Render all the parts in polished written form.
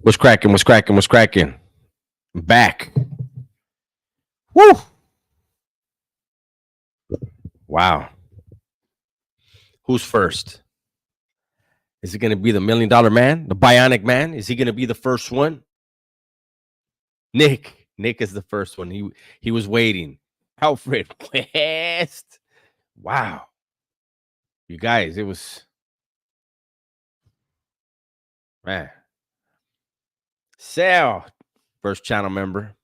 What's cracking? What's cracking? What's cracking? I'm back. Woo! Wow. Who's first? Is it going to be the $1 million man, the bionic man? Is he going to be the first one? Nick. Nick is the first one. He was waiting. Alfred West. Wow. You guys, it was man. Sal, first channel member,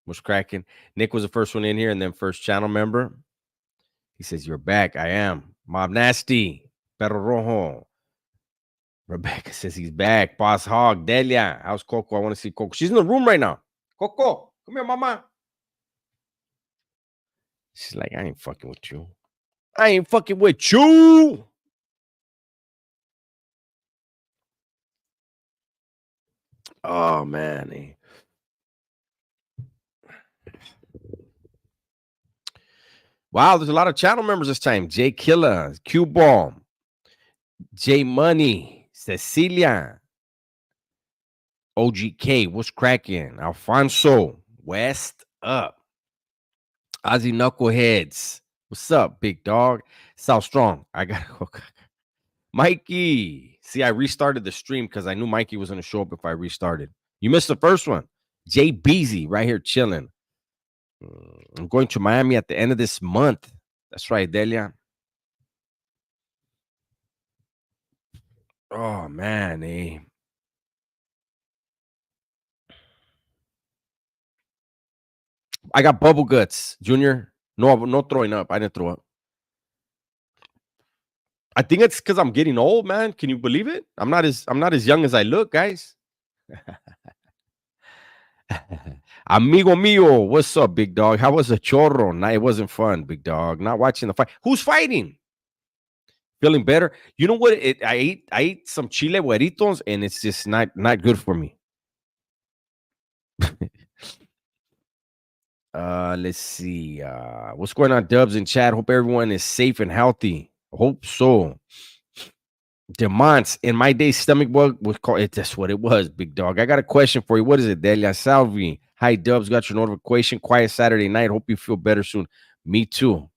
was cracking. Nick was the first one in here, and then first channel member. He says, "You're back." I am. Mob Nasty, Perro Rojo. Rebecca says he's back. Boss Hog, Delia. How's Coco? I want to see Coco. She's in the room right now. Coco, come here, mama. She's like, I ain't fucking with you. I ain't fucking with you. Oh, man. Wow, there's a lot of channel members this time. J Killer, Q Bomb, J Money, Cecilia, OGK, what's cracking? Alfonso, West up. Ozzy Knuckleheads, what's up, big dog? South Strong, I got Mikey. See, I restarted the stream because I knew Mikey was going to show up if I restarted. You missed the first one. Jay Beezy right here chilling. I'm going to Miami at the end of this month. That's right, Delia. Oh, man. I got bubble guts, Junior. No throwing up. I didn't throw up. I think it's because I'm getting old, man. Can you believe it? I'm not as young as I look, guys. Amigo mío, what's up, big dog? How was the chorro? Nah, it wasn't fun, big dog. Not watching the fight. Who's fighting? Feeling better? You know what? I ate some chile güeritos, and it's just not good for me. Let's see. What's going on, Dubs in chat? Hope everyone is safe and healthy. Hope so. Demons, in my day, stomach bug was called it. That's what it was, big dog. I got a question for you. What is it, Delia Salvi? Hi, Dubs. Got your notification. Quiet Saturday night. Hope you feel better soon. Me too.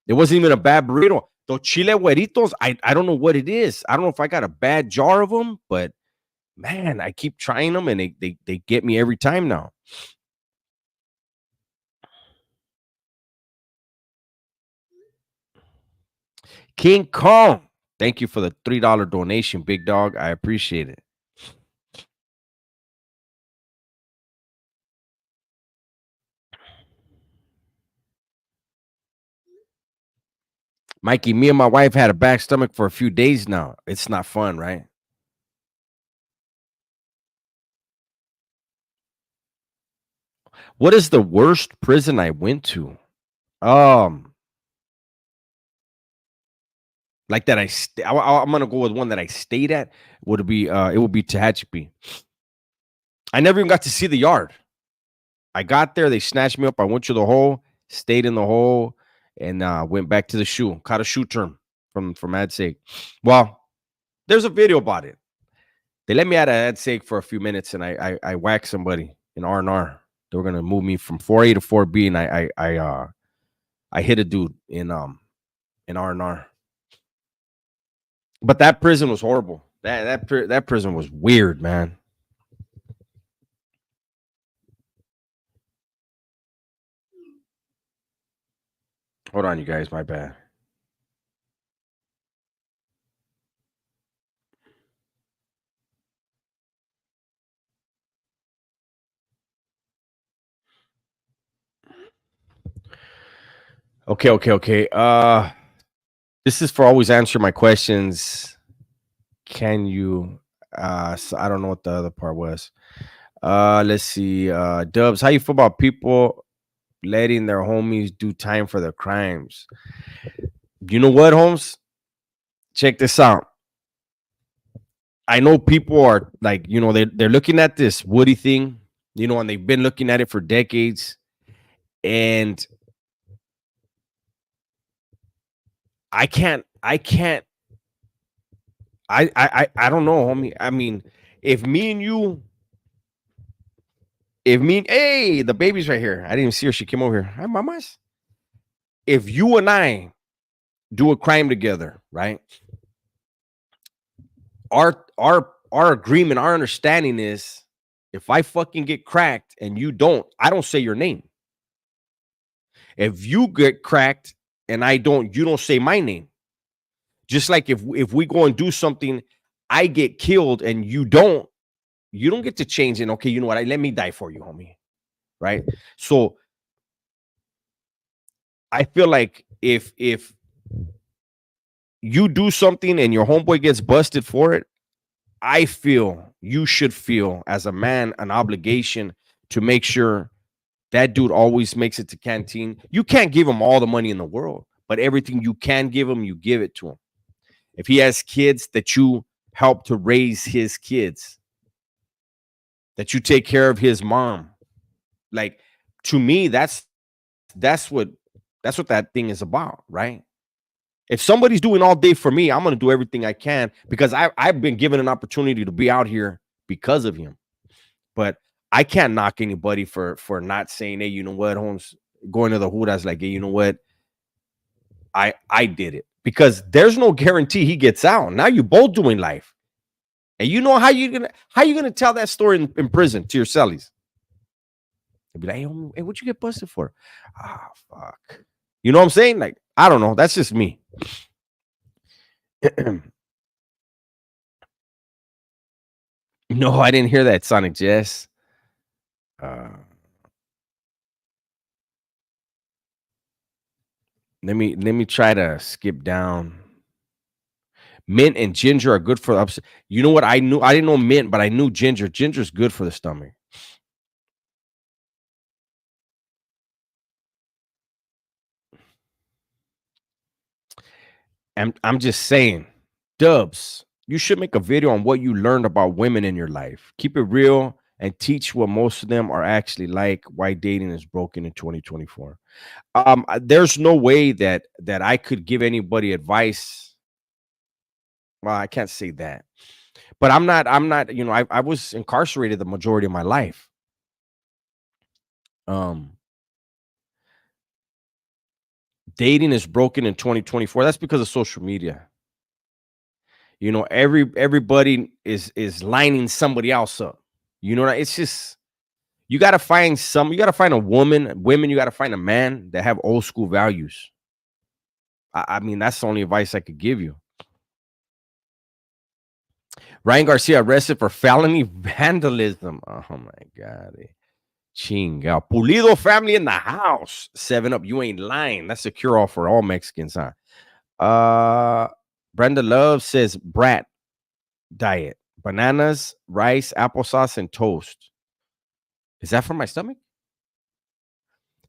It wasn't even a bad burrito. The chile güeritos, I don't know what it is. I don't know if I got a bad jar of them, but man, I keep trying them and they get me every time now. King Kong, thank you for the $3 donation, big dog. I appreciate it. Mikey, me and my wife had a back stomach for a few days now. It's not fun, right? What is the worst prison I went to? Like that I'm gonna go with one that I stayed at. Would it be it would be Tehachapi. I never even got to see the yard. I got there, they snatched me up. I went to the hole, stayed in the hole, and went back to the shoe. Caught a shoe term from AdSeg. Well, there's a video about it. They let me out of AdSeg for a few minutes, and I whacked somebody in R&R. They were gonna move me from 4A to 4B, and I hit a dude in R&R. But that prison was horrible. That prison was weird, man. Hold on, you guys. My bad. Okay. This is for always answer my questions. Can you so I don't know what the other part was. Let's see. Dubs, how you feel about people letting their homies do time for their crimes? You know what, Holmes? Check this out. I know people are like, they're looking at this Woody thing, and they've been looking at it for decades. And I don't know, homie. I mean, if me and you Hey, the baby's right here. I didn't even see her. She came over here. Hi, mamas. If you and I do a crime together, right? Our agreement, our understanding is if I fucking get cracked and you don't, I don't say your name. If you get cracked and I don't, you don't say my name. Just like if we go and do something, I get killed and you don't get to change it. Okay, you know what? Let me die for you, homie. Right? So I feel like if you do something and your homeboy gets busted for it, I feel you should feel as a man an obligation to make sure that dude always makes it to canteen. You can't give him all the money in the world, but everything you can give him, you give it to him. If he has kids, that you help to raise his kids, that you take care of his mom. Like, to me, that's what that thing is about, right? If somebody's doing all day for me, I'm going to do everything I can because I've been given an opportunity to be out here because of him. But I can't knock anybody for not saying, hey, you know what, Holmes, going to the hood, like, hey, you know what, I did it, because there's no guarantee he gets out. Now you both doing life, and you know how you gonna tell that story in prison to your cellies? They'll be like, hey, what'd you get busted for? Ah, fuck. You know what I'm saying? Like, I don't know. That's just me. No, I didn't hear that, Sonic Jess. Let me try to skip down. Mint and ginger are good for the upset. You know what? I didn't know mint, but I knew ginger. Ginger's good for the stomach. I'm just saying, Dubs, you should make a video on what you learned about women in your life. Keep it real and teach what most of them are actually like, why dating is broken in 2024. There's no way that I could give anybody advice. Well, I can't say that. But I'm not, I was incarcerated the majority of my life. Dating is broken in 2024. That's because of social media. You know, everybody is lining somebody else up. You know, it's just, you got to find a women, you got to find a man that have old school values. I mean, that's the only advice I could give you. Ryan Garcia arrested for felony vandalism. Oh my God. Chinga. Pulido family in the house. 7-Up. You ain't lying. That's a cure all for all Mexicans, huh? Brenda Love says brat diet. Bananas, rice, applesauce, and toast. Is that for my stomach?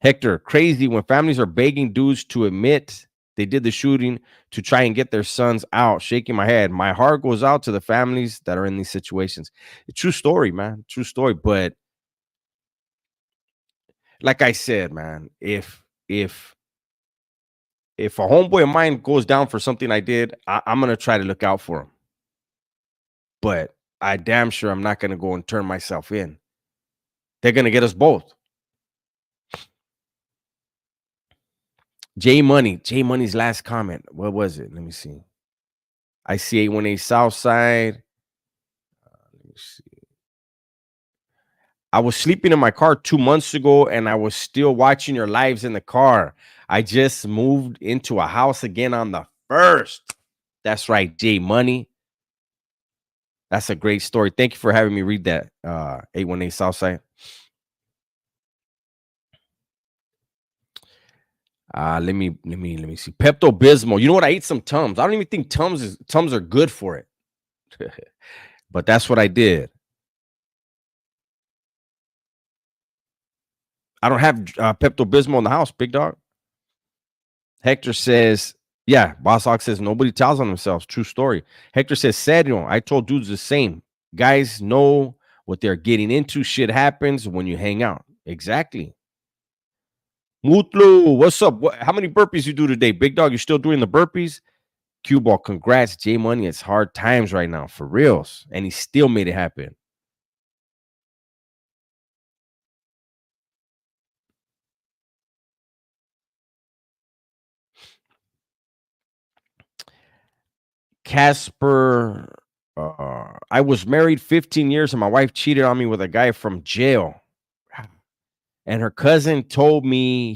Hector, crazy when families are begging dudes to admit they did the shooting to try and get their sons out. Shaking my head. My heart goes out to the families that are in these situations. True story, man. True story. But like I said, man, if a homeboy of mine goes down for something I did, I'm gonna try to look out for him. But I damn sure I'm not gonna go and turn myself in. They're gonna get us both. J Money's last comment. What was it? Let me see. I see 818 Southside. Let me see. I was sleeping in my car 2 months ago and I was still watching your lives in the car. I just moved into a house again on the 1st. That's right, J Money. That's a great story. Thank you for having me read that. 818 Southside. Let me see. Pepto Bismol. You know what? I ate some Tums. I don't even think Tums are good for it. But that's what I did. I don't have Pepto Bismol in the house, big dog. Hector says, yeah, Boss Hawk says nobody tells on themselves. True story. Hector says, Serio, I told dudes the same. Guys know what they're getting into. Shit happens when you hang out. Exactly. Mutlu, what's up? How many burpees you do today? Big dog, you still doing the burpees? Cue ball, congrats, J Money. It's hard times right now, for reals. And he still made it happen. Casper, I was married 15 years and my wife cheated on me with a guy from jail. And her cousin told me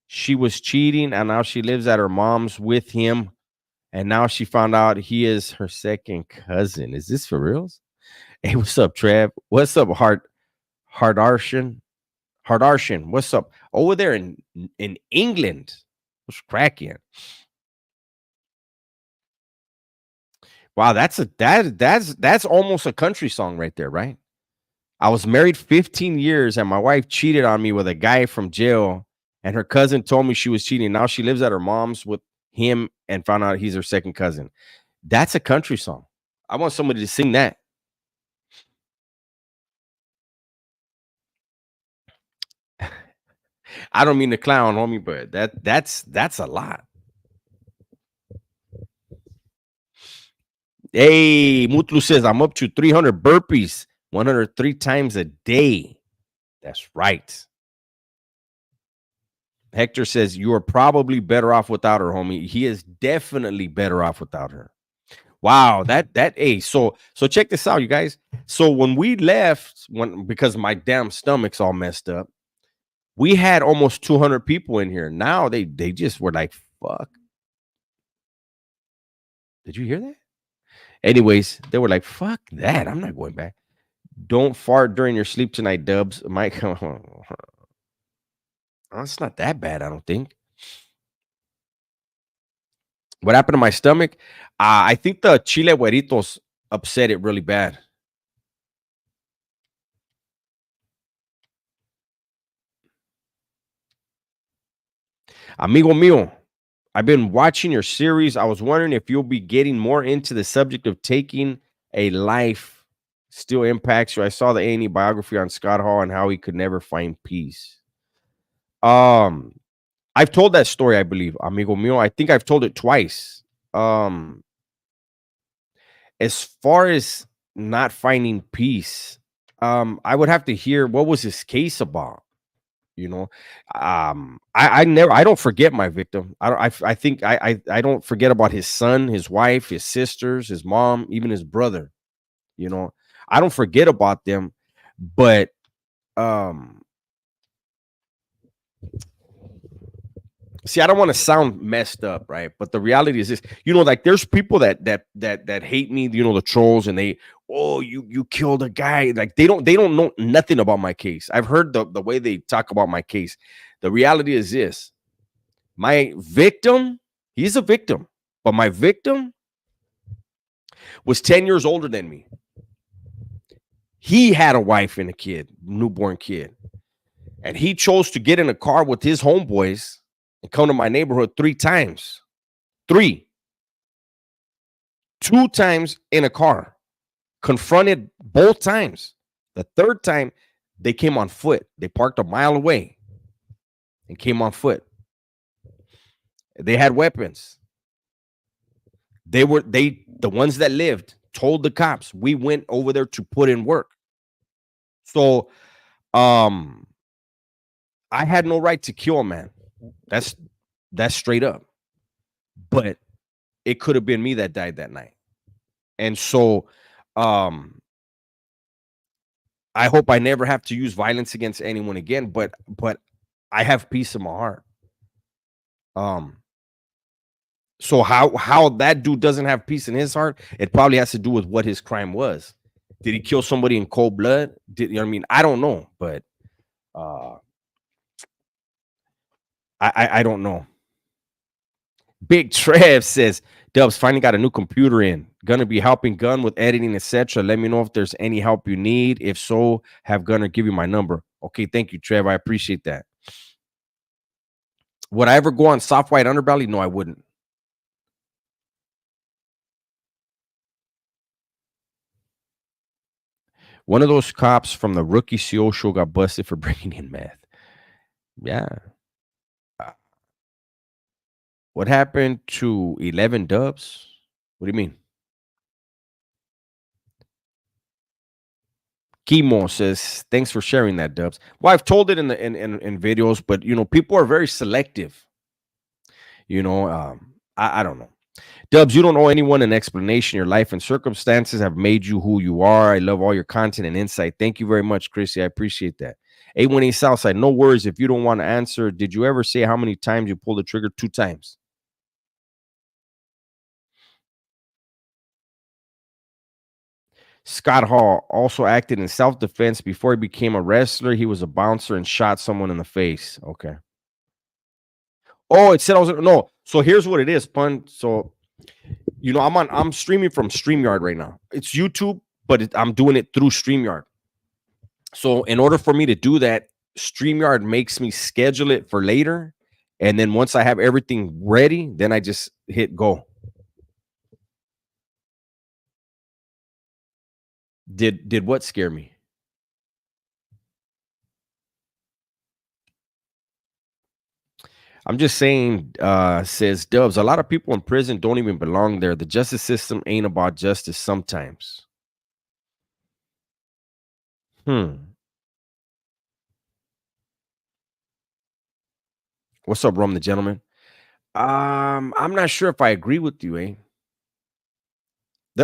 she was cheating and now she lives at her mom's with him. And now she found out he is her second cousin. Is this for reals? Hey, what's up, Trev? What's up, Hardarshan? Hardarshan, what's up? Over there in England. What's cracking? Wow, that's almost a country song right there, right? I was married 15 years and my wife cheated on me with a guy from jail, and her cousin told me she was cheating. Now she lives at her mom's with him and found out he's her second cousin. That's a country song. I want somebody to sing that. I don't mean to clown, homie, but that's a lot. Hey, Mutlu says I'm up to 300 burpees, 103 times a day. That's right. Hector says you are probably better off without her, homie. He is definitely better off without her. Wow, hey, so check this out, you guys. So when we left, because my damn stomach's all messed up, we had almost 200 people in here. Now they just were like, fuck. Did you hear that? Anyways, they were like, fuck that. I'm not going back. Don't fart during your sleep tonight, Dubs. Mike. It's not that bad, I don't think. What happened to my stomach? I think the chile güeritos upset it really bad. Amigo mío, I've been watching your series. I was wondering if you'll be getting more into the subject of taking a life still impacts you. I saw the A&E biography on Scott Hall and how he could never find peace. I've told that story, I believe, amigo mío. I think I've told it twice. As far as not finding peace, I would have to hear what was his case about. You know, I don't forget my victim. I think I don't forget about his son, his wife, his sisters, his mom, even his brother. You know, I don't forget about them, but see, I don't want to sound messed up, right? But the reality is this, you know, like there's people that hate me, you know, the trolls, and you killed a guy. Like they don't know nothing about my case. I've heard the way they talk about my case. The reality is this: my victim, he's a victim, but my victim was 10 years older than me. He had a wife and a kid, newborn kid, and he chose to get in a car with his homeboys and come to my neighborhood 3 times. 2 times in a car. Confronted both times. The third time, they came on foot. They parked a mile away and came on foot. They had weapons. The ones that lived told the cops, we went over there to put in work. So I had no right to kill a man. That's straight up. But it could have been me that died that night. And so I hope I never have to use violence against anyone again, but I have peace in my heart. So how that dude doesn't have peace in his heart, it probably has to do with what his crime was. Did he kill somebody in cold blood? You know what I mean? I don't know, but I don't know. Big Trev says, Dubs finally got a new computer in. Gonna be helping Gun with editing, etc. Let me know if there's any help you need. If so, have Gunner give you my number. Okay, thank you, Trev. I appreciate that. Would I ever go on Soft White Underbelly? No, I wouldn't. One of those cops from the Rookie CO show got busted for bringing in meth. Yeah. What happened to 11 Dubs? What do you mean? Kimo says, thanks for sharing that, Dubs. Well, I've told it in videos, but you know, people are very selective. You know, I don't know. Dubs, you don't owe anyone an explanation. Your life and circumstances have made you who you are. I love all your content and insight. Thank you very much, Chrissy. I appreciate that. 818 Southside, no worries if you don't want to answer. Did you ever say how many times you pulled the trigger? 2 times. Scott Hall also acted in self-defense before he became a wrestler. He was a bouncer and shot someone in the face. Okay. Oh, it said I was no. So here's what it is, Pun. So I'm streaming from StreamYard right now. It's YouTube, but I'm doing it through StreamYard. So in order for me to do that, StreamYard makes me schedule it for later. And then once I have everything ready, then I just hit go. Did what scare me? I'm just saying, says Dubs, a lot of people in prison don't even belong there. The justice system ain't about justice sometimes. What's up, Rum the gentleman? I'm not sure if I agree with you, eh?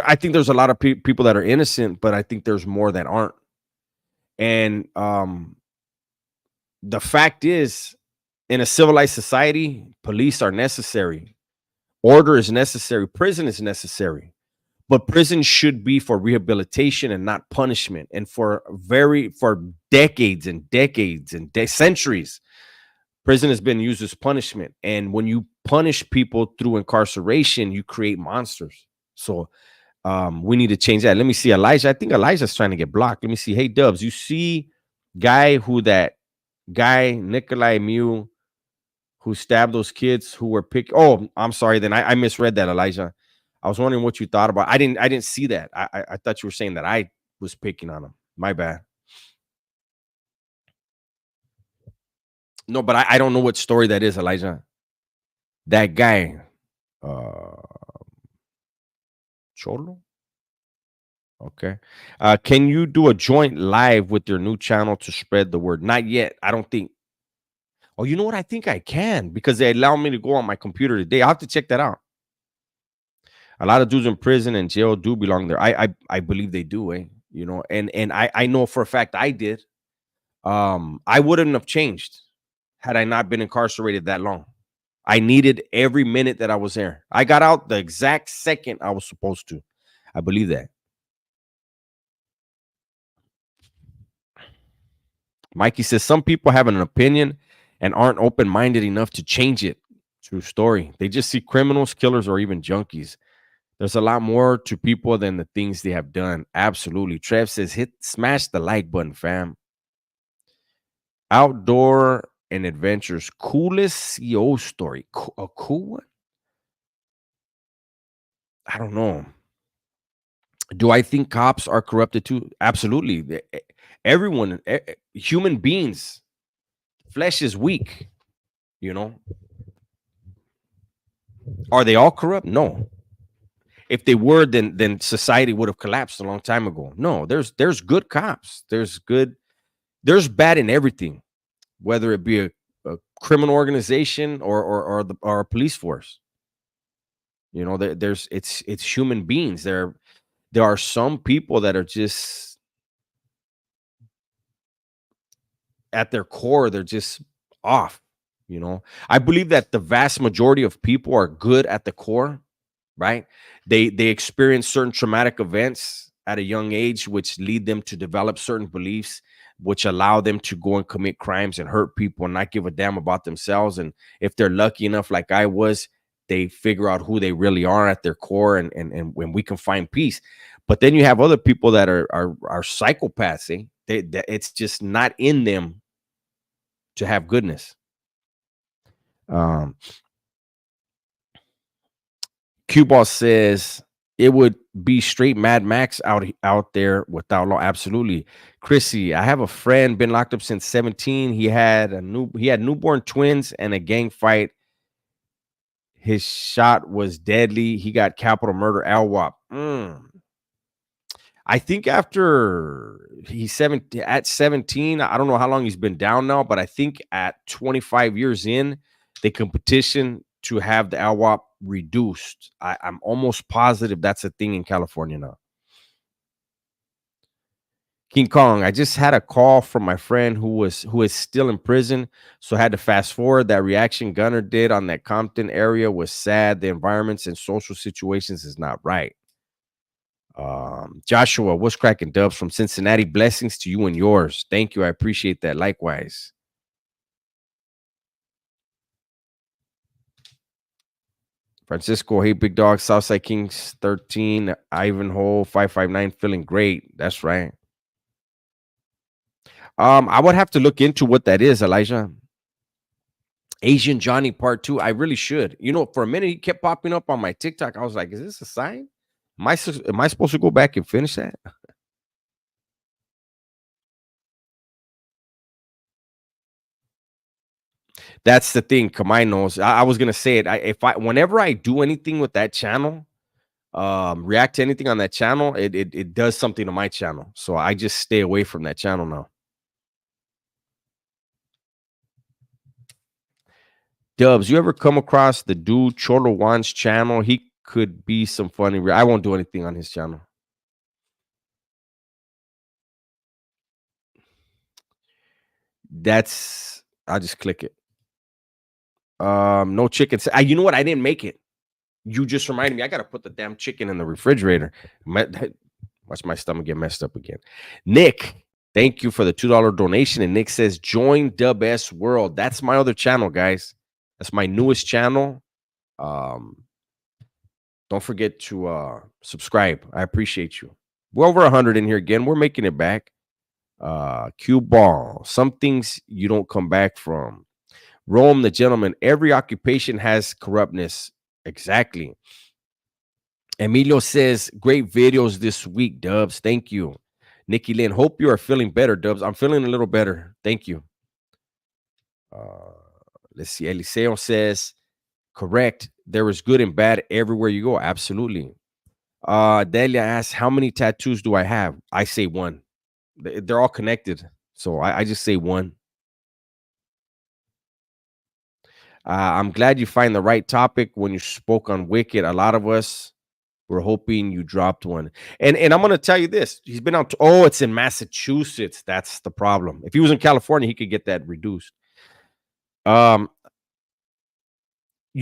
I think there's a lot of people that are innocent, but I think there's more that aren't. And the fact is, in a civilized society, police are necessary. Order is necessary. Prison is necessary. But prison should be for rehabilitation and not punishment. And for decades and decades and centuries, prison has been used as punishment. And when you punish people through incarceration, you create monsters. So we need to change that. Let me see, Elijah. I think Elijah's trying to get blocked. Let me see. Hey, Dubs, you see Nikolai Mew, who stabbed those kids who were picking. Oh, I'm sorry. Then I misread that, Elijah. I was wondering what you thought about. I didn't see that. I thought you were saying that I was picking on him. My bad. No, but I don't know what story that is, Elijah. That guy, Cholo. Okay. Can you do a joint live with your new channel to spread the word? Not yet. I don't think. Oh, you know what? I think I can because they allow me to go on my computer today. I'll have to check that out. A lot of dudes in prison and jail do belong there. I believe they do, eh? And I know for a fact I did. I wouldn't have changed had I not been incarcerated that long. I needed every minute that I was there. I got out the exact second I was supposed to. I believe that. Mikey says some people have an opinion and aren't open-minded enough to change it. True story. They just see criminals, killers, or even junkies. There's a lot more to people than the things they have done. Absolutely. Trev says, smash the like button, fam. Outdoor and adventures. Coolest CEO story. A cool one? I don't know. Do I think cops are corrupted too? Absolutely. Everyone, human beings, flesh is weak. Are they all corrupt? No. If they were, then society would have collapsed a long time ago. No, there's good cops. There's bad in everything, whether it be a criminal organization or a police force. It's human beings. There are some people that are just at their core, they're just off. I believe that the vast majority of people are good at the core, right? They experience certain traumatic events at a young age, which lead them to develop certain beliefs, which allow them to go and commit crimes and hurt people and not give a damn about themselves. And if they're lucky enough, like I was, they figure out who they really are at their core, and when we can find peace. But then you have other people that are psychopaths. It's just not in them to have goodness. Q-Ball says it would be straight Mad Max out there without law. Absolutely. Chrissy, I have a friend been locked up since 17. He had newborn twins and a gang fight. His shot was deadly. He got capital murder LWAP. I think after at 17, I don't know how long he's been down now, but I think at 25 years in, they can petition to have the LWAP reduced. I'm almost positive that's a thing in California now. King Kong, I just had a call from my friend who is still in prison, so I had to fast forward. That reaction Gunner did on that Compton area was sad. The environments and social situations is not right. Joshua, what's cracking, Dubs from Cincinnati? Blessings to you and yours. Thank you. I appreciate that. Likewise. Francisco, hey, big dog. Southside Kings 13. Ivanhoe 559. Feeling great. That's right. I would have to look into what that is, Elijah. Asian Johnny Part 2. I really should. You know, for a minute he kept popping up on my TikTok. I was like, is this a sign? Am I supposed to go back and finish that? That's the thing. Kamai knows. I was gonna say it. Whenever I do anything with that channel, react to anything on that channel, it does something to my channel. So I just stay away from that channel now. Dubs, you ever come across the dude Cholo Juan's channel? He could be some funny. I won't do anything on his channel. I'll just click it. No chicken. You know what? I didn't make it. You just reminded me. I gotta put the damn chicken in the refrigerator. Watch my stomach get messed up again. Nick, thank you for the $2 donation. And Nick says, join Dub S World. That's my other channel, guys. That's my newest channel. Don't forget to subscribe. I appreciate you. We're over 100 in here again. We're making it back. Cue ball. Some things you don't come back from. Rome, the gentleman. Every occupation has corruptness. Exactly. Emilio says, great videos this week, Dubs. Thank you. Nikki Lynn, hope you are feeling better, Dubs. I'm feeling a little better. Thank you. Let's see. Eliseo says, correct. There is good and bad everywhere you go. Absolutely. Delia asks, how many tattoos do I have? I say one. They're all connected. So I just say one. I'm glad you find the right topic when you spoke on Wicked. A lot of us were hoping you dropped one. And I'm going to tell you this. He's been out. It's in Massachusetts. That's the problem. If he was in California, he could get that reduced. You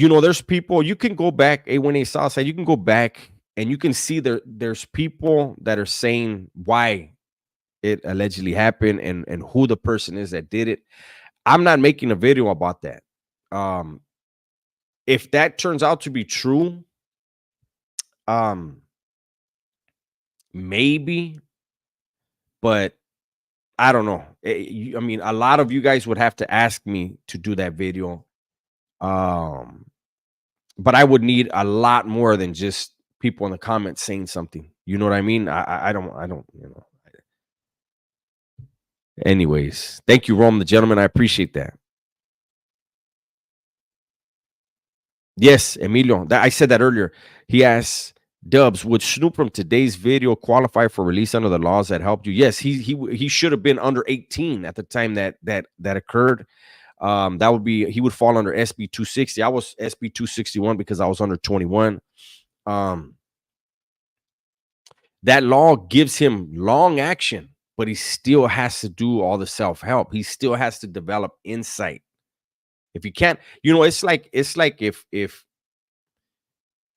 know, there's people, you can go back, A1A Southside, you can go back and you can see there's people that are saying why it allegedly happened and who the person is that did it. I'm not making a video about that. If that turns out to be true, maybe, but I don't know. I mean, a lot of you guys would have to ask me to do that video. But I would need a lot more than just people in the comments saying something. You know what I mean? I don't, you know. Anyways, thank you, Rome, the gentleman. I appreciate that. Yes, Emilio. I said that earlier. He asks, Dubs, would Snoop from today's video qualify for release under the laws that helped you? Yes, he should have been under 18 at the time that occurred. That would be, he would fall under SB 260. I was SB 261 because I was under 21. That law gives him long action, but he still has to do all the self-help. He still has to develop insight. If you can't, you know, it's like if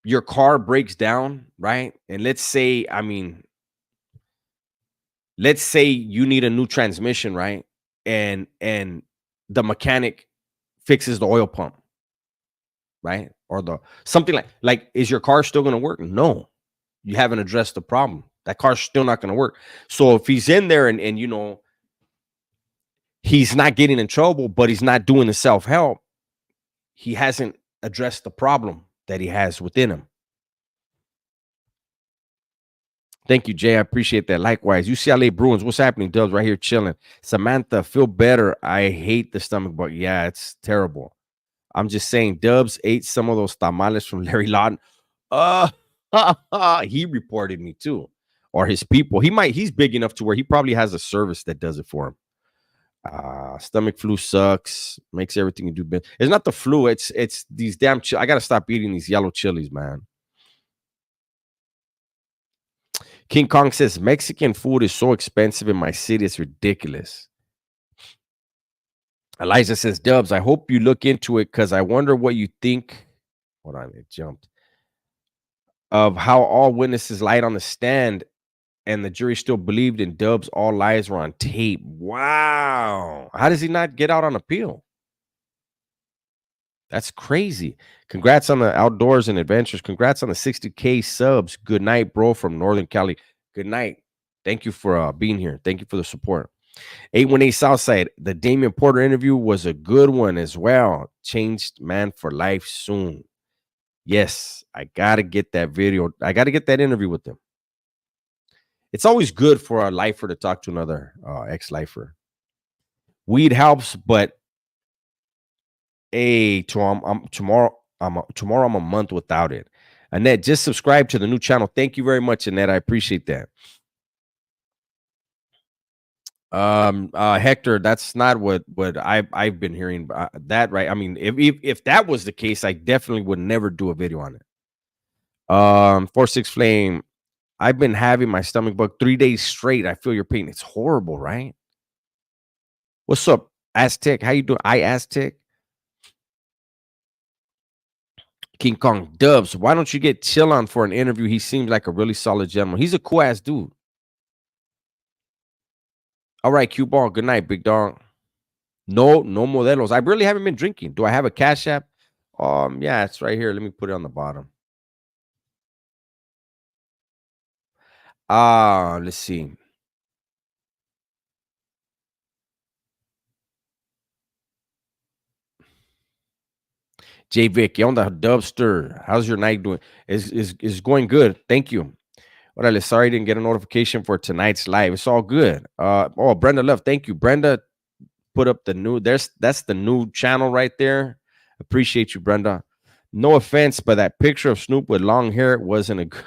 your car breaks down, right? And let's say you need a new transmission, right? And the mechanic fixes the oil pump, right? Or something like is your car still going to work? No, you haven't addressed the problem. That car's still not going to work. So if he's in there and you know, he's not getting in trouble, but he's not doing the self-help, he hasn't addressed the problem that he has within him. Thank you, Jay. I appreciate that. Likewise, UCLA Bruins. What's happening, Dubs? Right here chilling. Samantha, feel better. I hate the stomach bug. Yeah, it's terrible. I'm just saying, Dubs ate some of those tamales from Larry Lawton. He reported me too, or his people. He's big enough to where he probably has a service that does it for him. Stomach flu sucks. Makes everything you do better. It's not the flu. It's these damn. I gotta stop eating these yellow chilies, man. King Kong says Mexican food is so expensive in my city. It's ridiculous. Elijah says, Dubs, I hope you look into it because I wonder what you think. Hold on, it jumped. Of how all witnesses lied on the stand and the jury still believed in Dubs. All lies were on tape. Wow. How does he not get out on appeal? That's crazy. Congrats on the outdoors and adventures. Congrats on the 60K subs. Good night, bro, from Northern Cali. Good night. Thank you for being here. Thank you for the support. 818 Southside. The Damian Porter interview was a good one as well. Changed man for life soon. Yes, I got to get that video. I got to get that interview with them. It's always good for a lifer to talk to another ex-lifer. Weed helps, but tomorrow I'm a month without it. Annette, just subscribe to the new channel. Thank you very much, Annette. I appreciate that. Hector, that's not what I've been hearing. That right? I mean, if that was the case, I definitely would never do a video on it. 46 Flame. I've been having my stomach bug 3 days straight. I feel your pain. It's horrible, right? What's up, Aztec? How you doing? Aztec. King Kong Dubs. Why don't you get Chill on for an interview? He seems like a really solid gentleman. He's a cool ass dude. All right, Q Ball. Good night, big dog. No modelos. I really haven't been drinking. Do I have a Cash App? Yeah, it's right here. Let me put it on the bottom. Let's see. J Vic, on the Dubster. How's your night doing? Is going good. Thank you. Orale, sorry I didn't get a notification for tonight's live. It's all good. Brenda Love. Thank you. Brenda put up the new. That's the new channel right there. Appreciate you, Brenda. No offense, but that picture of Snoop with long hair wasn't a good.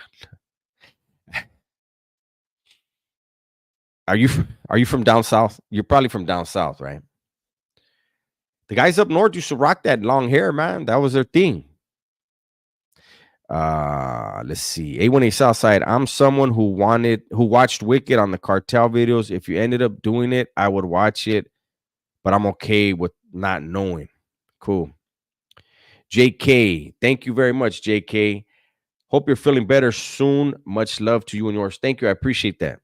Are you from down south? You're probably from down south, right? The guys up north used to rock that long hair, man. That was their thing. Let's see. A1A Southside. I'm someone who watched Wicked on the cartel videos. If you ended up doing it, I would watch it, but I'm okay with not knowing. Cool. JK, thank you very much, JK. Hope you're feeling better soon. Much love to you and yours. Thank you. I appreciate that.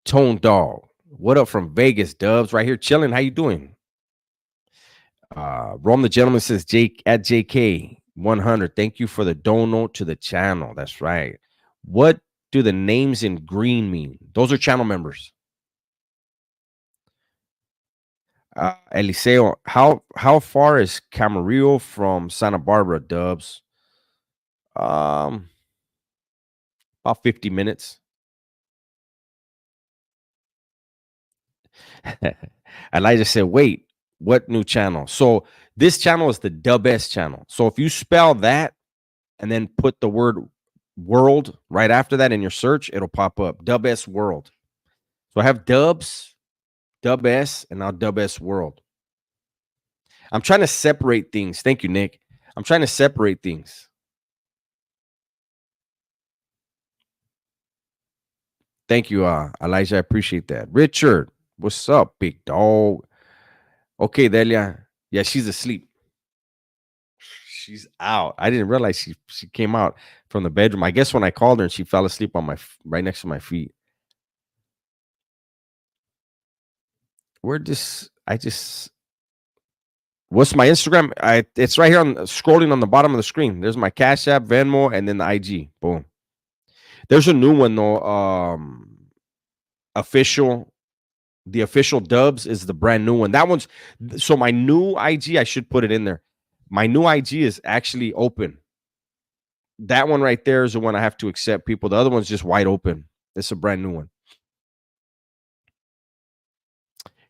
Tone Dog. What up from Vegas, Dubs? Right here chilling. How you doing? Rome the Gentleman says Jake at JK 100. Thank you for the dono to the channel. That's right. What do the names in green mean? Those are channel members. Eliseo, how far is Camarillo from Santa Barbara, Dubs? About 50 minutes. Elijah said, wait, what new channel? So this channel is the Dub-S channel. So if you spell that and then put the word world right after that in your search, it'll pop up. Dub-S World. So I have Dubs, Dub-S, and now Dub-S World. I'm trying to separate things. Thank you, Nick. I'm trying to separate things. Thank you, Elijah. I appreciate that. Richard, what's up, big dog? Okay, Delia. Yeah, she's asleep. She's out. I didn't realize she came out from the bedroom. I guess when I called her and she fell asleep on right next to my feet. What's my Instagram? It's right here scrolling on the bottom of the screen. There's my Cash App, Venmo, and then the IG. Boom. There's a new one though. The official Dubs is the brand new one. That one's so my new IG. I should put it in there. My new IG is actually open. That one right there is the one I have to accept people. The other one's just wide open. It's a brand new one.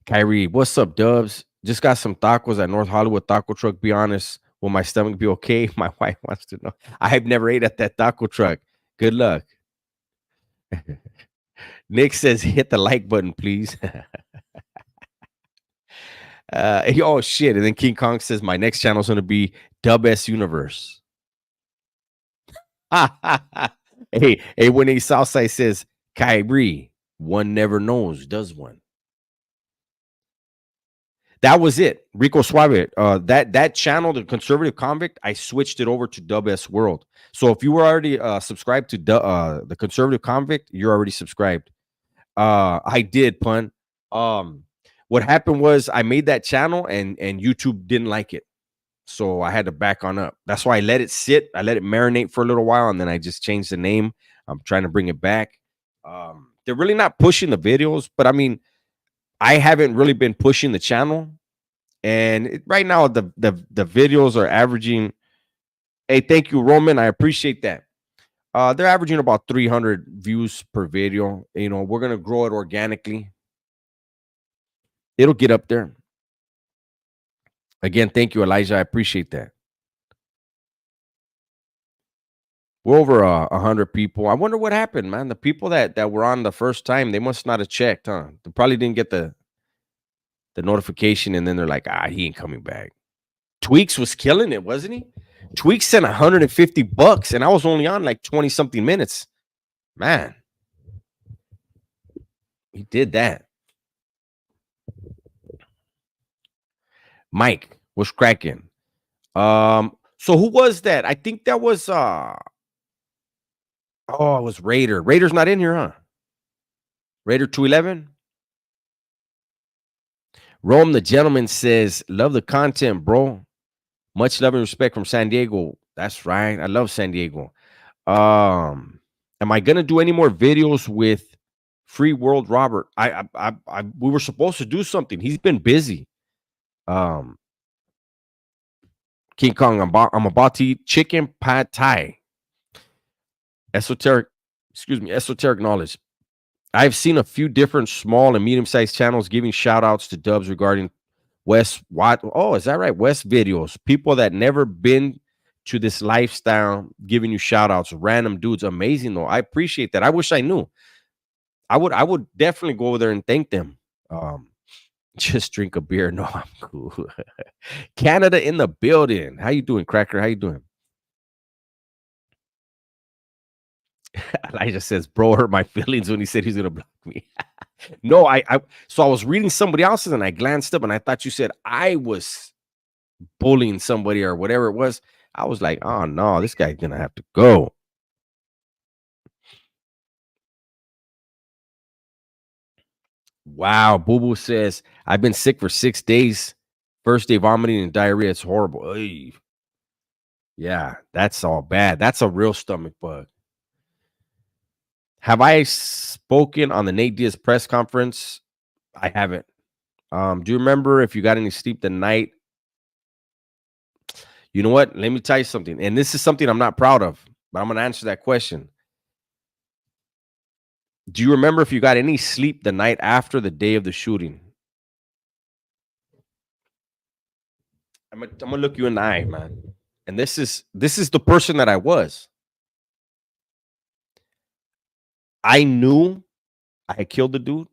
Kyrie, what's up, Dubs? Just got some tacos at North Hollywood Taco Truck. Be honest, will my stomach be okay? My wife wants to know. I have never ate at that taco truck. Good luck. Nick says, hit the like button, please. Oh shit. And then King Kong says, my next channel is gonna be Dub S Universe. Hey, when a Southside says, Kyrie, one never knows, does one? That was it. Rico Suave. That channel, the Conservative Convict, I switched it over to Dub S World. So if you were already subscribed to the Conservative Convict, you're already subscribed. I did, pun. What happened was I made that channel and YouTube didn't like it. So I had to back on up. That's why I let it sit. I let it marinate for a little while, and then I just changed the name. I'm trying to bring it back. They're really not pushing the videos, but I mean, I haven't really been pushing the channel. And right now, the videos are averaging. Hey, thank you, Roman. I appreciate that. They're averaging about 300 views per video. You know, we're gonna grow it organically. It'll get up there. Again, thank you, Elijah. I appreciate that. We're over 100 people. I wonder what happened, man. The people that were on the first time, they must not have checked, huh? They probably didn't get the notification, and then they're like, he ain't coming back. Tweaks was killing it, wasn't he? Tweaks sent $150, and I was only on like 20 something minutes. Man, he did that. Mike was cracking. So who was that? I think that was it was Raider. Raider's not in here, huh? Raider 211. Rome the Gentleman says, love the content, bro. Much love and respect from San Diego. That's right. I love San Diego. Am I gonna do any more videos with Free World Robert? We were supposed to do something. He's been busy. King Kong, I'm about to eat chicken pad thai. Esoteric knowledge. I've seen a few different small and medium-sized channels giving shout-outs to dubs regarding West. What? Oh, is that right? West videos. People that never been to this lifestyle giving you shout-outs. Random dudes. Amazing, though. I appreciate that. I wish I knew. I would definitely go over there and thank them. Just drink a beer. No, I'm cool. Canada in the building. How you doing, Cracker? How you doing? Elijah says, bro hurt my feelings when he said he's gonna block me. No, so I was reading somebody else's and I glanced up and I thought you said I was bullying somebody or whatever it was. I was like, oh no, this guy's gonna have to go. Wow, Boo Boo says, I've been sick for 6 days. First day vomiting and diarrhea. It's horrible. Ay. Yeah, that's all bad. That's a real stomach bug. Have I spoken on the Nate Diaz press conference? I haven't. Do you remember if you got any sleep the night? You know what? Let me tell you something. And this is something I'm not proud of, but I'm going to answer that question. Do you remember if you got any sleep the night after the day of the shooting? I'm gonna look you in the eye, man. And this is the person that I was. I knew I had killed the dude,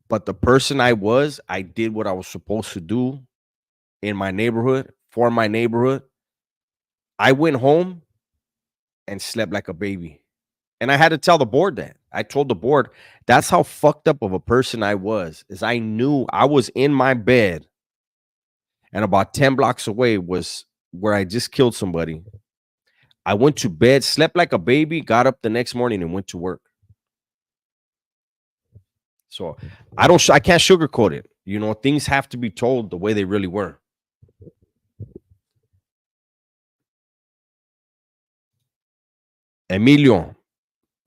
but the person I was, I did what I was supposed to do in my neighborhood, for my neighborhood. I went home and slept like a baby. And I had to tell the board that. I told the board, that's how fucked up of a person I was, is I knew I was in my bed and about 10 blocks away was where I just killed somebody. I went to bed, slept like a baby, got up the next morning and went to work. So I can't sugarcoat it. You know, things have to be told the way they really were. Emilio,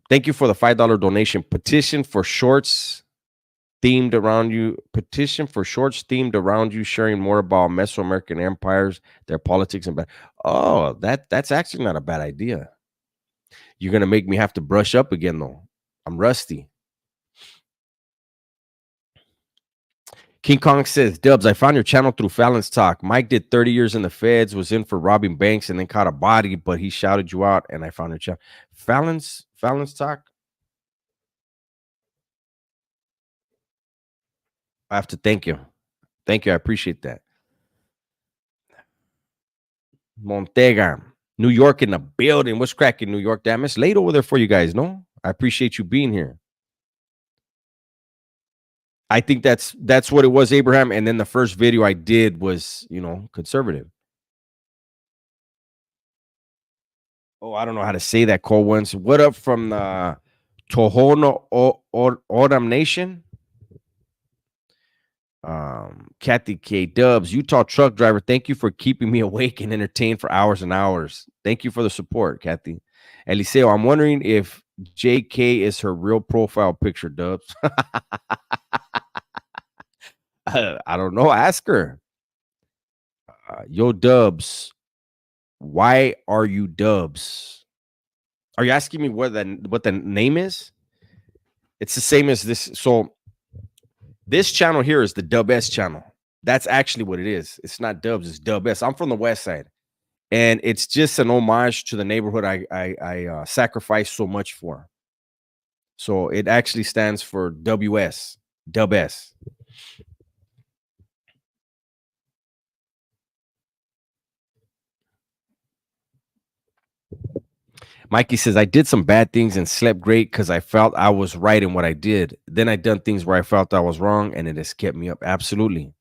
thank you for the $5 donation. Petition for shorts themed around you. Petition for shorts themed around you, sharing more about Mesoamerican empires, their politics, and oh, that's actually not a bad idea. You're gonna make me have to brush up again, though. I'm rusty. King Kong says, Dubs, I found your channel through Fallon's Talk. Mike did 30 years in the feds, was in for robbing banks, and then caught a body, but he shouted you out, and I found your channel. Fallon's Talk? I have to thank you. Thank you. I appreciate that. Montega, New York in the building. What's cracking, New York? Damn, it's late over there for you guys, no? I appreciate you being here. I think that's what it was, Abraham. And then the first video I did was, conservative. Oh, I don't know how to say that, Cole Ones. What up from the Tohono O'odham Nation? Kathy K. Dubs, Utah truck driver. Thank you for keeping me awake and entertained for hours and hours. Thank you for the support, Kathy. Eliseo, I'm wondering if JK is her real profile picture, Dubs. I don't know. Ask her. Yo, Dubs, why are you Dubs? Are you asking me what the name is? It's the same as this. So this channel here is the Dub S channel. That's actually what it is. It's not Dubs, it's Dub S. I'm from the West Side, and it's just an homage to the neighborhood I sacrificed so much for. So it actually stands for WS, Dub S. Mikey says, I did some bad things and slept great because I felt I was right in what I did. Then I done things where I felt I was wrong, and it has kept me up. Absolutely.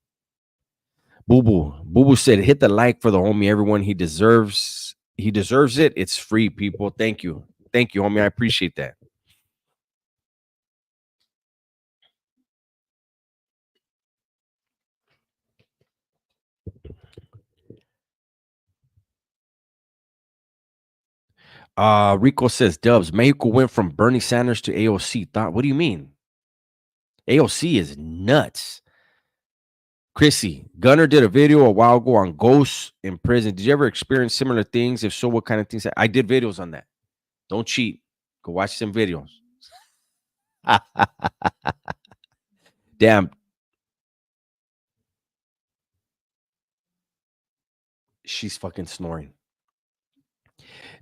Boo Boo. Boo Boo said, hit the like for the homie. Everyone, he deserves it. It's free, people. Thank you. Thank you, homie. I appreciate that. Rico says, Dubs, Mexico went from Bernie Sanders to AOC. What do you mean? AOC is nuts. Chrissy, Gunner did a video a while ago on ghosts in prison. Did you ever experience similar things? If so, what kind of things? I did videos on that. Don't cheat. Go watch some videos. Damn. She's fucking snoring.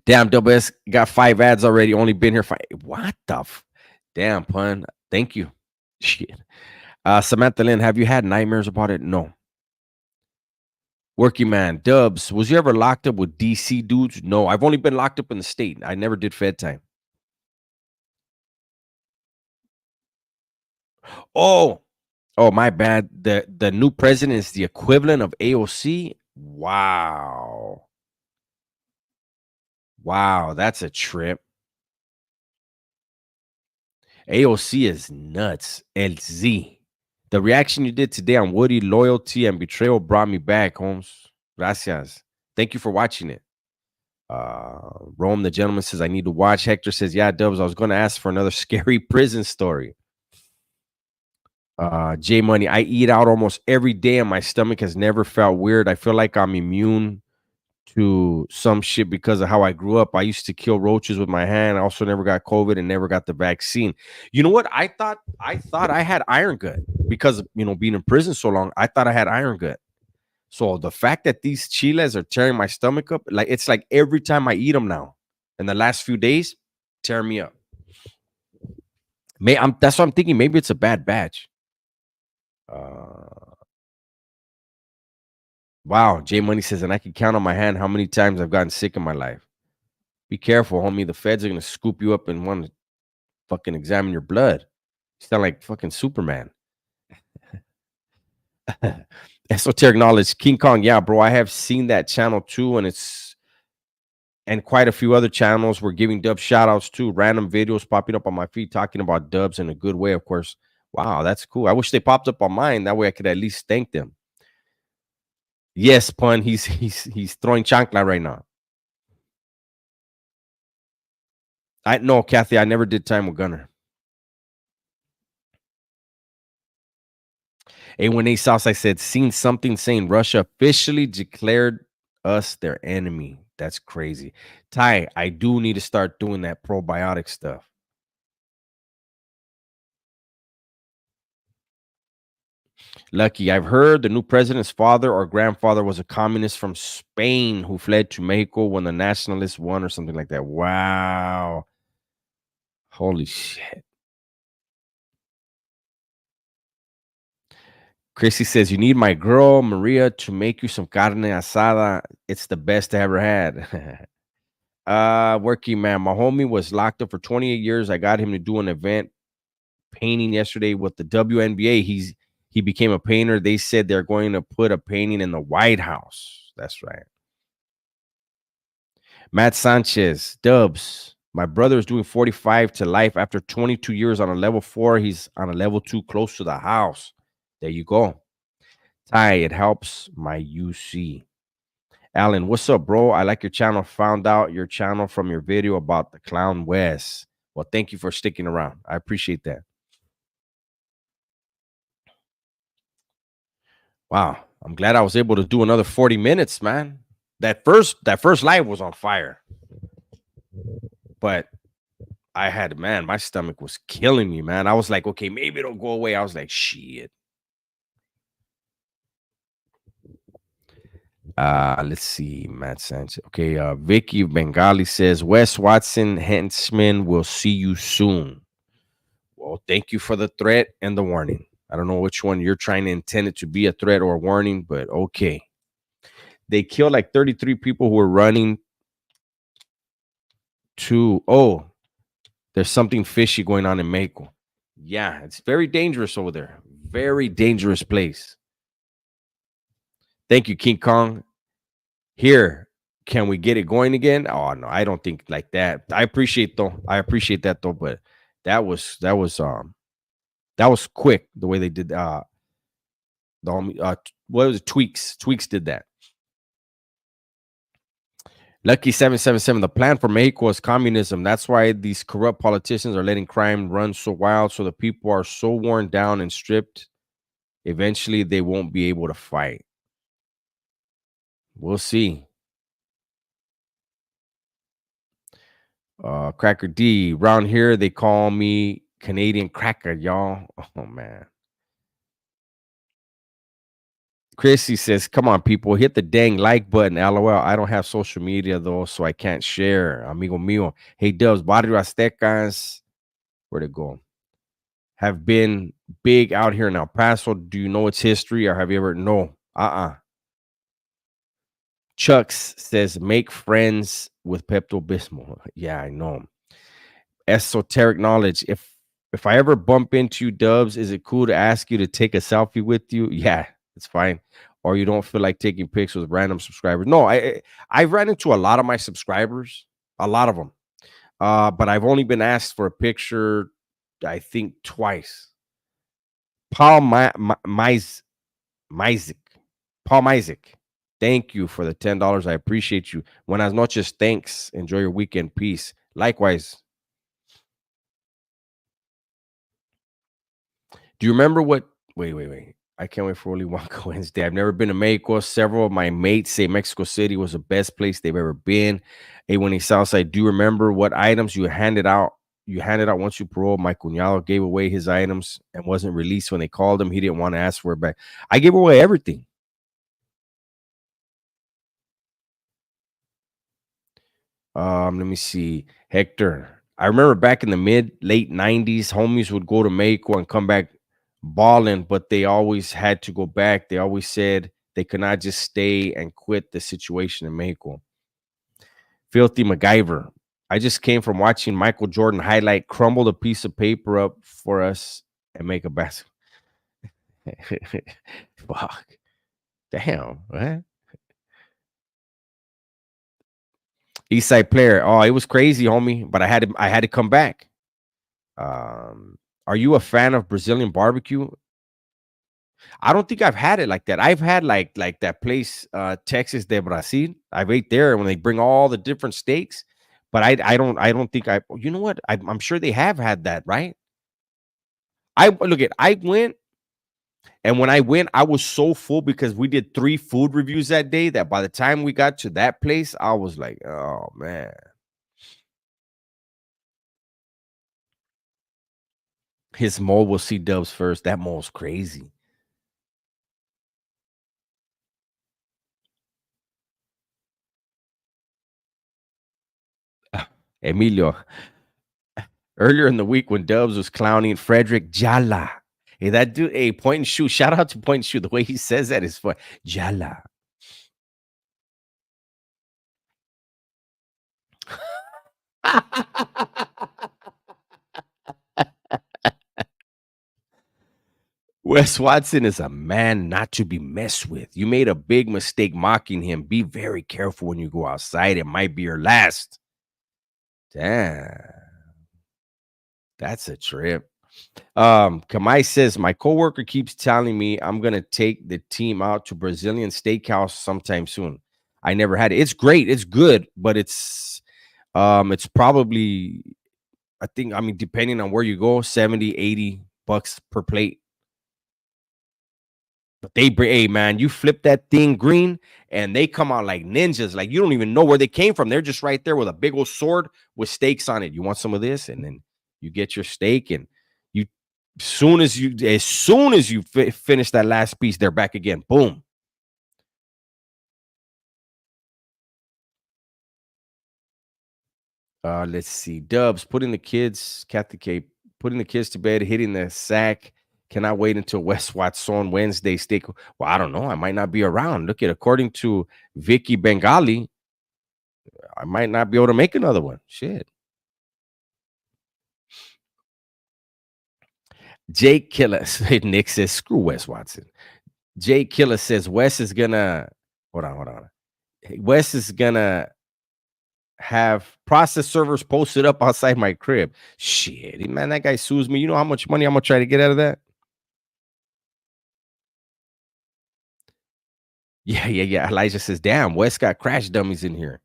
Damn, WS got 5 ads already. Only been here 5. What the damn, pun. Thank you. Shit. Samantha Lynn, have you had nightmares about it? No. Working man, Dubs, was you ever locked up with DC dudes? No, I've only been locked up in the state. I never did Fed time. Oh, my bad. The new president is the equivalent of AOC. Wow. Wow, that's a trip. AOC is nuts. LZ. The reaction you did today on Woody, loyalty, and betrayal brought me back, Holmes. Gracias. Thank you for watching it. Rome, the gentleman, says, I need to watch. Hector says, yeah, Dubs, I was going to ask for another scary prison story. J Money, I eat out almost every day and my stomach has never felt weird. I feel like I'm immune to some shit because of how I grew up. I used to kill roaches with my hand. I also never got COVID and never got the vaccine. You know what? I thought I had iron gut because being in prison so long. I thought I had iron gut. So the fact that these chiles are tearing my stomach up, like it's like every time I eat them now, in the last few days, tear me up. That's what I'm thinking. Maybe it's a bad batch. Wow, J Money says, and I can count on my hand how many times I've gotten sick in my life. Be careful, homie. The feds are gonna scoop you up and want to fucking examine your blood. You sound like fucking Superman. Esoteric knowledge, King Kong. Yeah, bro, I have seen that channel too, and quite a few other channels were giving Dubs shout outs too. Random videos popping up on my feed talking about Dubs in a good way, of course. Wow, that's cool. I wish they popped up on mine. That way I could at least thank them. Yes, pun. He's throwing chancla right now. I know, Kathy. I never did time with Gunner. A1A Sauce, I said, seen something saying Russia officially declared us their enemy. That's crazy. Ty, I do need to start doing that probiotic stuff. Lucky, I've heard the new president's father or grandfather was a communist from Spain who fled to Mexico when the nationalists won or something like that. Wow. Holy shit. Chrissy says, you need my girl, Maria, to make you some carne asada. It's the best I ever had. Working man. My homie was locked up for 28 years. I got him to do an event painting yesterday with the WNBA. He became a painter. They said they're going to put a painting in the White House. That's right. Matt Sanchez, Dubs. My brother is doing 45 to life after 22 years on a level 4. He's on a level 2 close to the house. There you go. Ty, it helps my UC. Alan, what's up, bro? I like your channel. Found out your channel from your video about the Clown West. Well, thank you for sticking around. I appreciate that. Wow. I'm glad I was able to do another 40 minutes, man. That first live was on fire. But I had, man, my stomach was killing me, man. I was like, okay, maybe it'll go away. I was like, shit. Let's see, Matt Sanchez. Okay, Vicky Bengali says, Wes Watson henchman will see you soon. Well, thank you for the threat and the warning. I don't know which one you're trying to intend it to be, a threat or a warning, but okay. They killed like 33 people who were running to, oh, there's something fishy going on in Mexico. Yeah, it's very dangerous over there. Very dangerous place. Thank you, King Kong. Here, can we get it going again? Oh no, I don't think like that. I appreciate that though, but that was quick the way they did what was it? Tweaks did that. Lucky 777. The plan for Mexico is communism. That's why these corrupt politicians are letting crime run so wild. So the people are so worn down and stripped. Eventually, they won't be able to fight. We'll see. Cracker D. Around here, they call me Canadian Cracker, y'all. Oh man. Chrissy says, come on, people, hit the dang like button. LOL. I don't have social media though, so I can't share. Amigo mío. Hey, Dubs, Barrio Aztecas. Where'd it go? Have been big out here in El Paso. Do you know its history or have you ever? No. Chucks says, make friends with Pepto Bismol. Yeah, I know. Esoteric knowledge. If I ever bump into you, Dubs, is it cool to ask you to take a selfie with you? Yeah, it's fine. Or you don't feel like taking pics with random subscribers? No, I've ran into a lot of my subscribers, a lot of them. But I've only been asked for a picture, I think twice. Paul Myzik. Paul Myzik. Thank you for the $10. I appreciate you. Buenas noches. Thanks. Enjoy your weekend. Peace. Likewise. Do you remember what? Wait. I can't wait for Willy Wonka Wednesday. I've never been to Mexico. Several of my mates say Mexico City was the best place they've ever been. Hey, when he Southside, do you remember what items you handed out? You handed out once you paroled. My cuñado gave away his items and wasn't released when they called him. He didn't want to ask for it back. I gave away everything. Let me see. Hector. I remember back in the late 90s, homies would go to Mexico and come back balling, but they always had to go back. They always said they could not just stay and quit the situation in Mexico. Filthy MacGyver. I just came from watching Michael Jordan highlight, crumble a piece of paper up for us and make a basket. Fuck. Damn. What? Eastside player. Oh, it was crazy, homie. But I had to come back. Are you a fan of Brazilian barbecue? I don't think I've had it like that. I've had like that place, Texas de Brasil. I've ate there when they bring all the different steaks, but I don't think I. You know what? I'm sure they have had that, right? I went, and when I went, I was so full because we did 3 food reviews that day that by the time we got to that place, I was like, oh man. His mole will see Dubs first. That mole's crazy. Emilio, earlier in the week when Dubs was clowning Frederick Jala, Hey, that dude, hey, point and shoot. Shout out to point and shoot. The way he says that is fun. Jala. Wes Watson is a man not to be messed with. You made a big mistake mocking him. Be very careful when you go outside. It might be your last. Damn. That's a trip. Kamai says, my coworker keeps telling me I'm gonna take the team out to Brazilian steakhouse sometime soon. I never had it. It's great, it's good, but it's probably, I mean, depending on where you go, 70, $80 per plate. But they bring, hey man, you flip that thing green and they come out like ninjas. Like you don't even know where they came from. They're just right there with a big old sword with steaks on it. You want some of this? And then you get your steak, and you, as soon as you finish that last piece, they're back again. Boom. Let's see. Dubs putting the kids, Kathy K, putting the kids to bed, hitting the sack. Cannot wait until West Watson Wednesday steak. Well, I don't know. I might not be around. Look at, according to Vicky Bengali, I might not be able to make another one. Shit. Jake Killer. Nick says, screw Wes Watson. Jake Killer says, Wes is gonna, hold on. Wes is gonna have process servers posted up outside my crib. Shit, man, that guy sues me. You know how much money I'm gonna try to get out of that? Yeah. Elijah says, damn, Wes got crash dummies in here.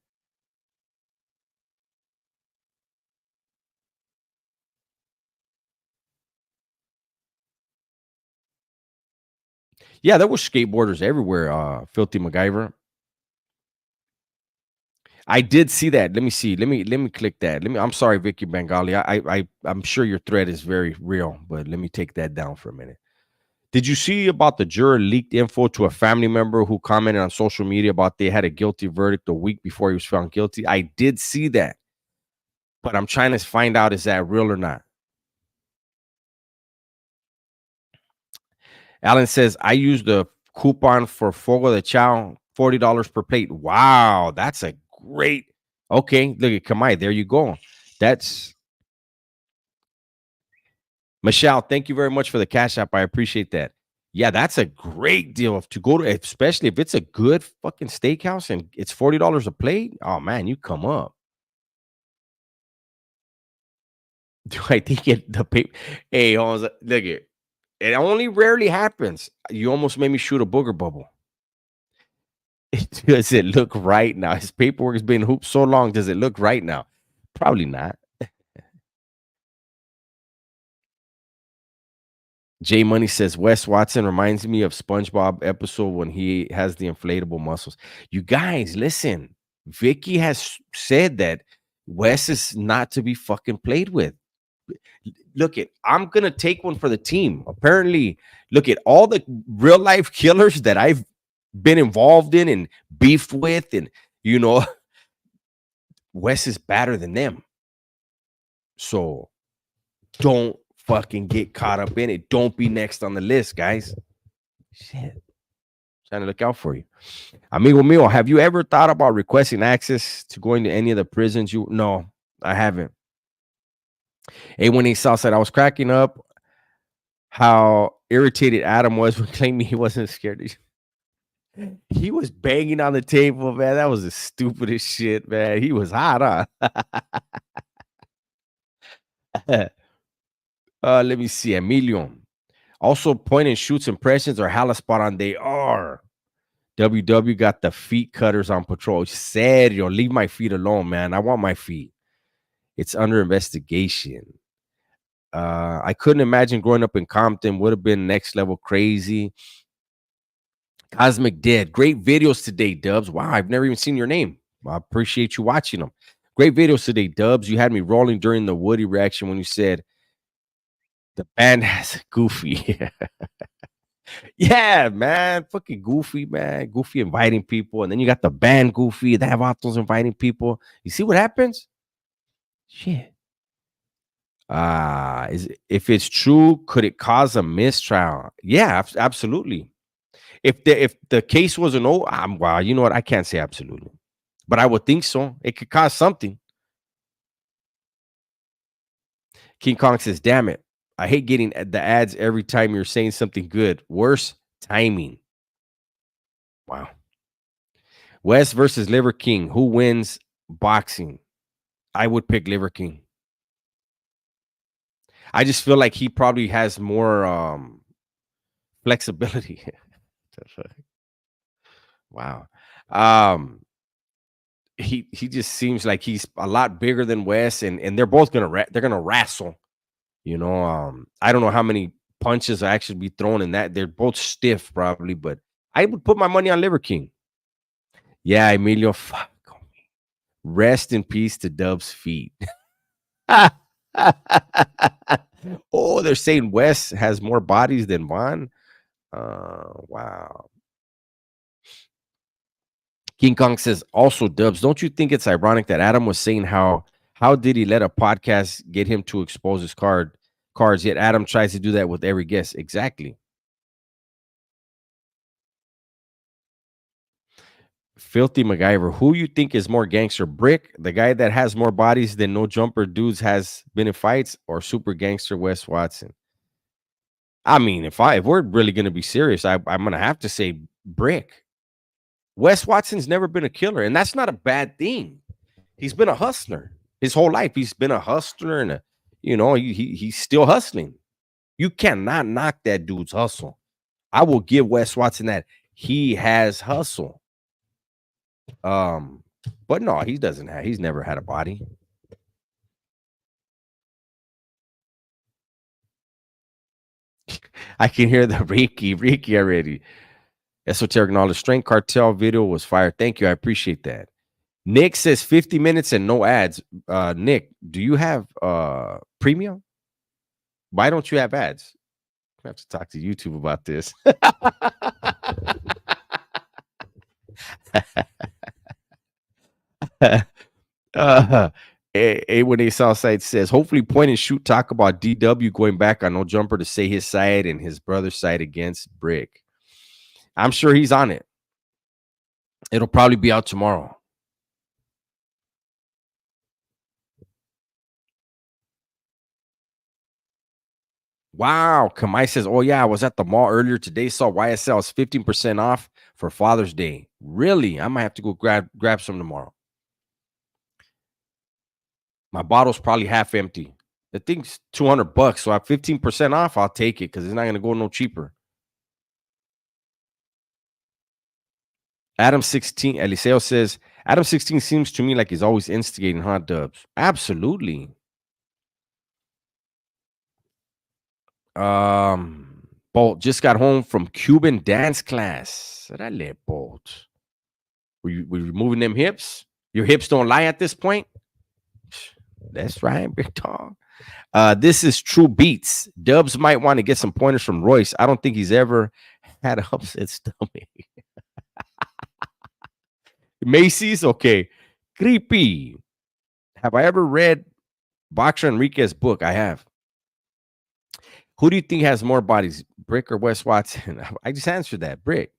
Yeah, there were skateboarders everywhere, Filthy MacGyver. I did see that. Let me see. Let me click that. I'm sorry, Vicky Bengali. I'm sure your thread is very real, but let me take that down for a minute. Did you see about the juror leaked info to a family member who commented on social media about they had a guilty verdict a week before he was found guilty? I did see that, but I'm trying to find out, is that real or not? Alan says, I used the coupon for Fogo de Chao, $40 per plate. Wow, that's a great. Okay, look at Kamai. There you go. That's Michelle. Thank you very much for the cash app. I appreciate that. Yeah, that's a great deal to go to, especially if it's a good fucking steakhouse and it's $40 a plate. Oh man, you come up. Do I think the paper? Hey, look at it. Only rarely happens. You almost made me shoot a booger bubble. Does it look right now? His paperwork has been hooped so long. Does it look right now? Probably not. Jay Money says Wes Watson reminds me of SpongeBob episode when he has the inflatable muscles. You guys, listen. Vicky has said that Wes is not to be fucking played with. Look it, I'm gonna take one for the team. Apparently, look at all the real life killers that I've been involved in and beefed with, and Wes is better than them. So don't fucking get caught up in it. Don't be next on the list, guys. Shit. Trying to look out for you. Amigo mío, have you ever thought about requesting access to going to any of the prisons? No, I haven't. Hey, when he saw said, I was cracking up how irritated Adam was when claiming he wasn't scared. He was banging on the table, man. That was the stupidest shit, man. He was hot, huh? Let me see. Emilio. Also, point and shoots impressions are hella spot on. They are. WW got the feet cutters on patrol. Serio, leave my feet alone, man. I want my feet. It's under investigation. I couldn't imagine growing up in Compton. Would have been next level crazy. Cosmic Dead. Great videos today, Dubs. Wow, I've never even seen your name. I appreciate you watching them. Great videos today, Dubs. You had me rolling during the Woody reaction when you said the band has Goofy. Yeah, man. Fucking Goofy, man. Goofy inviting people. And then you got the band Goofy. They have Vatos inviting people. You see what happens? Shit. If it's true, could it cause a mistrial? Yeah, absolutely. If the case wasn't over, wow, you know what? I can't say absolutely, but I would think so. It could cause something. King Kong says, "Damn it, I hate getting the ads every time you're saying something good. Worse timing." Wow. West versus Liver King. Who wins boxing? I would pick Liver King. I just feel like he probably has more flexibility. Wow. Um, he just seems like he's a lot bigger than Wes, and they're both they're gonna wrestle. I don't know how many punches I actually be thrown in that. They're both stiff, probably, but I would put my money on Liver King. Yeah, Emilio. Fuck. Rest in peace to Dub's feet. Oh, they're saying Wes has more bodies than Von. Wow. King Kong says, also, Dubs, don't you think it's ironic that Adam was saying how did he let a podcast get him to expose his cards, yet Adam tries to do that with every guest? Exactly. Filthy MacGyver, who you think is more gangster? Brick, the guy that has more bodies than no jumper dudes has been in fights, or super gangster Wes Watson? I mean, if we're really gonna be serious, I'm gonna have to say Brick. Wes Watson's never been a killer, and that's not a bad thing. He's been a hustler his whole life. He's been a hustler, and he's still hustling. You cannot knock that dude's hustle. I will give Wes Watson that. He has hustle. But no, he's never had a body. I can hear the Ricky already. Esoteric Knowledge Strength Cartel video was fired. Thank you. I appreciate that. Nick says 50 minutes and no ads. Nick, do you have premium? Why don't you have ads? I have to talk to YouTube about this. A1A Southside says, hopefully point and shoot talk about DW going back on No Jumper to say his side and his brother's side against Brick. I'm sure he's on it. It'll probably be out tomorrow. Wow. Kamai says, oh, yeah, I was at the mall earlier today. Saw YSL is 15% off for Father's Day. Really? I might have to go grab some tomorrow. My bottle's probably half empty. The thing's $200. So at 15% off, I'll take it because it's not going to go no cheaper. Adam 16, Eliseo says, Adam 16 seems to me like he's always instigating, huh, Dubs? Absolutely. Bolt just got home from Cuban dance class. Dale, Bolt. Were you moving them hips? Your hips don't lie at this point? That's right, big dog. This is True Beats. Dubs might want to get some pointers from Royce. I don't think he's ever had an upset stomach. Macy's, okay. Creepy. Have I ever read Boxer Enriquez's book? I have. Who do you think has more bodies, Brick or Wes Watson? I just answered that. Brick.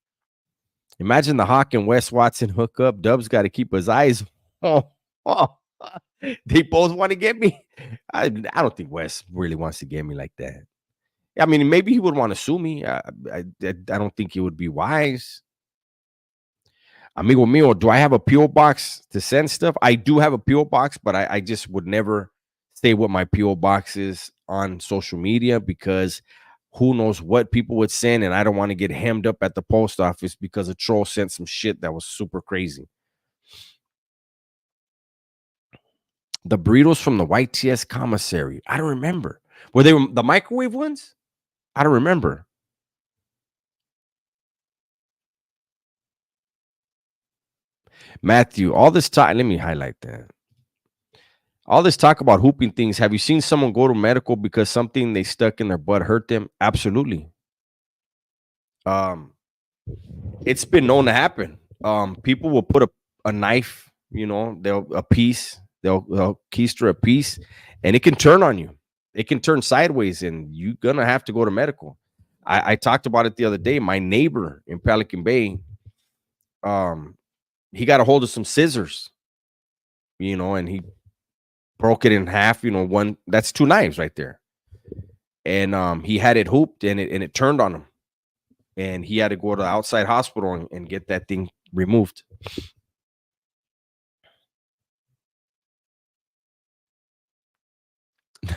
Imagine the Hawk and Wes Watson hook up. Dubs got to keep his eyes. They both want to get me. I don't think Wes really wants to get me like that. I mean, maybe he would want to sue me. I don't think it would be wise. Amigo mío, do I have a P.O. box to send stuff? I do have a P.O. box, but I just would never say what my P.O. box is on social media because who knows what people would send, and I don't want to get hemmed up at the post office because a troll sent some shit that was super crazy. The burritos from the YTS commissary. I don't remember. Were they the microwave ones? I don't remember. Matthew, all this time, let me highlight that. All this talk about hooping things. Have you seen someone go to medical because something they stuck in their butt hurt them? Absolutely. It's been known to happen. People will put a knife, they'll keister a piece, and it can turn on you. It can turn sideways, and you're gonna have to go to medical. I talked about it the other day. My neighbor in Pelican Bay, um, he got a hold of some scissors, and he broke it in half. One that's two knives right there, and he had it hooped, and it turned on him, and he had to go to the outside hospital and get that thing removed.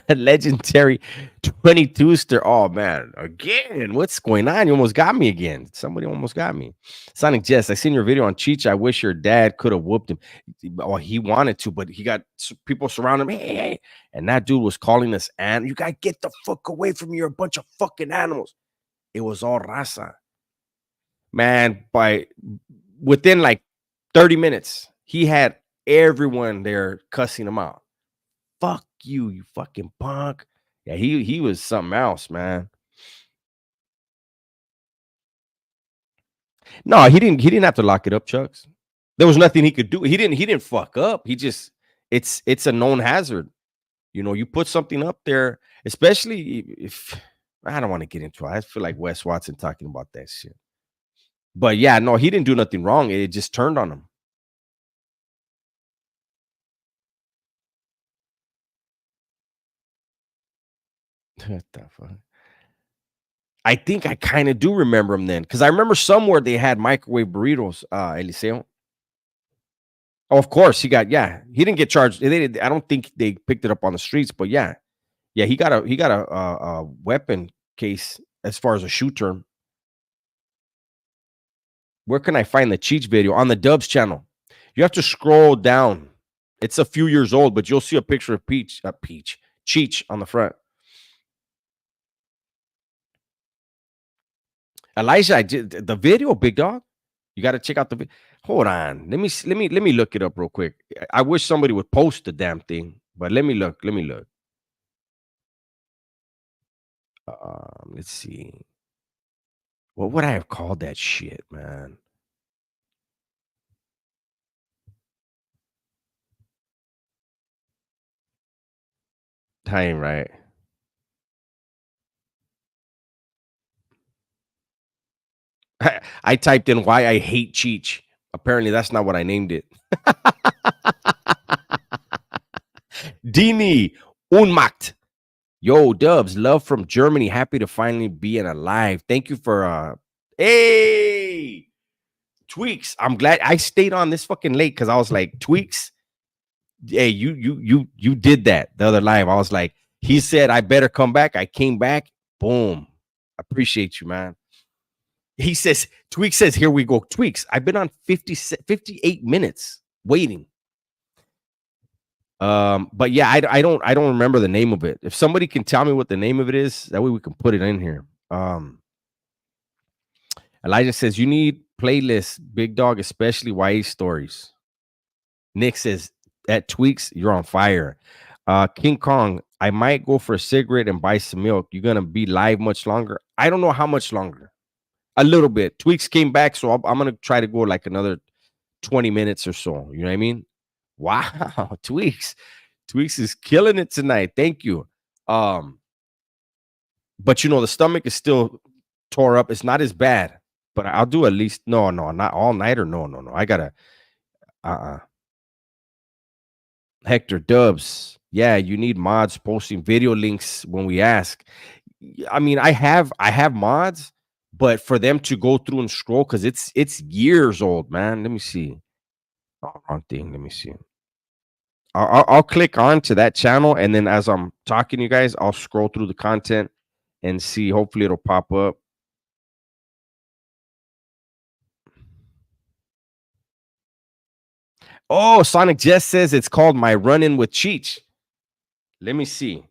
Legendary 22ster. Oh man, again, what's going on? You almost got me again. Somebody almost got me. Sonic Jess, I seen your video on Cheech. I wish your dad could have whooped him. Well, he wanted to, but he got people surrounding him. Hey, hey. And that dude was calling us, and you gotta get the fuck away from me. You're a bunch of fucking animals. It was all raza. Man, within like 30 minutes, he had everyone there cussing him out. Fuck you, you fucking punk. Yeah, he was something else, man. No, he didn't have to lock it up, Chucks. There was nothing he could do. He didn't fuck up. He just it's a known hazard. You put something up there, especially if I don't want to get into it. I feel like Wes Watson talking about that shit. But yeah, no, he didn't do nothing wrong. It just turned on him. What the fuck? I think I kind of do remember him then, because I remember somewhere they had microwave burritos, Eliseo. Oh, of course, he didn't get charged. I don't think they picked it up on the streets, but yeah, he got a weapon case as far as a shoe term. Where can I find the Cheech video? On the Dubs channel. You have to scroll down. It's a few years old, but you'll see a picture of Cheech on the front. Elijah, I did the video, big dog. You got to check out the video. Hold on. Let me look it up real quick. I wish somebody would post the damn thing, but let me look. Let me look. Let's see. What would I have called that shit, man? I ain't right. I typed in why I hate Cheech. Apparently, that's not what I named it. Dini Unmacht. Yo, Dubs, love from Germany. Happy to finally be alive. Thank you for hey Tweaks. I'm glad I stayed on this fucking late because I was like, Tweaks, hey, you did that the other live. I was like, he said I better come back. I came back. Boom. Appreciate you, man. He says, Tweaks says, here we go. Tweaks, I've been on 58 minutes waiting. But yeah, I don't remember the name of it. If somebody can tell me what the name of it is, that way we can put it in here. Elijah says you need playlists, big dog, especially YA stories. Nick says at Tweaks, you're on fire. King Kong, I might go for a cigarette and buy some milk. You're gonna be live much longer. I don't know how much longer. A little bit. Tweaks came back, so I'm gonna try to go like another 20 minutes or so. You know what I mean? Wow, Tweaks. Tweaks is killing it tonight. Thank you. But the stomach is still tore up. It's not as bad, but I'll do at least no, not all nighter. No, no, no. I gotta Hector Dubs. Yeah, you need mods posting video links when we ask. I mean, I have mods, but for them to go through and scroll, because it's years old, man. Let me see. Oh, wrong thing. Let me see. I'll click on to that channel, and then as I'm talking to you guys, I'll scroll through the content and see. Hopefully, it'll pop up. Oh, Sonic Jess says it's called My Run-In with Cheech. Let me see.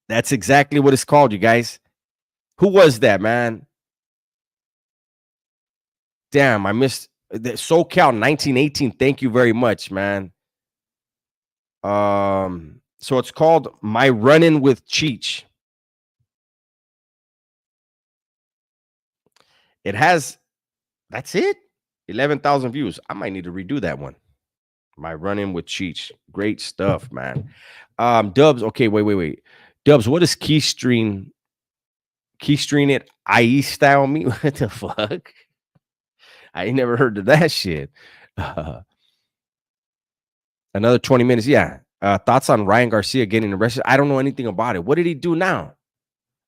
That's exactly what it's called, you guys. Who was that, man? Damn, I missed the SoCal 1918. Thank you very much, man. So it's called My Run-In with Cheech. It has, that's it, 11,000 views. I might need to redo that one. My run-in with Cheech. Great stuff, man. Dubs, okay, wait. Dubs, what does keystring it IE style mean? What the fuck? I ain't never heard of that shit. Another 20 minutes. Yeah. Thoughts on Ryan Garcia getting arrested? I don't know anything about it. What did he do now?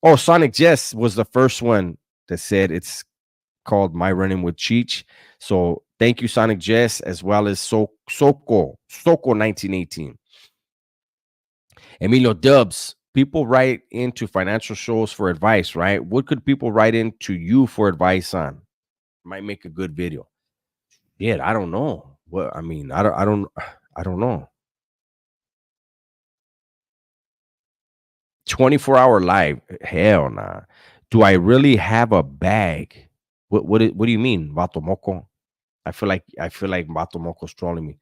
Oh, Sonic Jess was the first one that said it's called My Running with Cheech. So thank you, Sonic Jess, as well as Soko 1918. Emilio Dubs. People write into financial shows for advice, right? What could people write into you for advice on? Might make a good video. Yeah, I don't know. What I mean, I don't know. 24-hour live. Hell nah. Do I really have a bag? What do you mean, Vato Moco? I feel like Vato Moco's trolling me.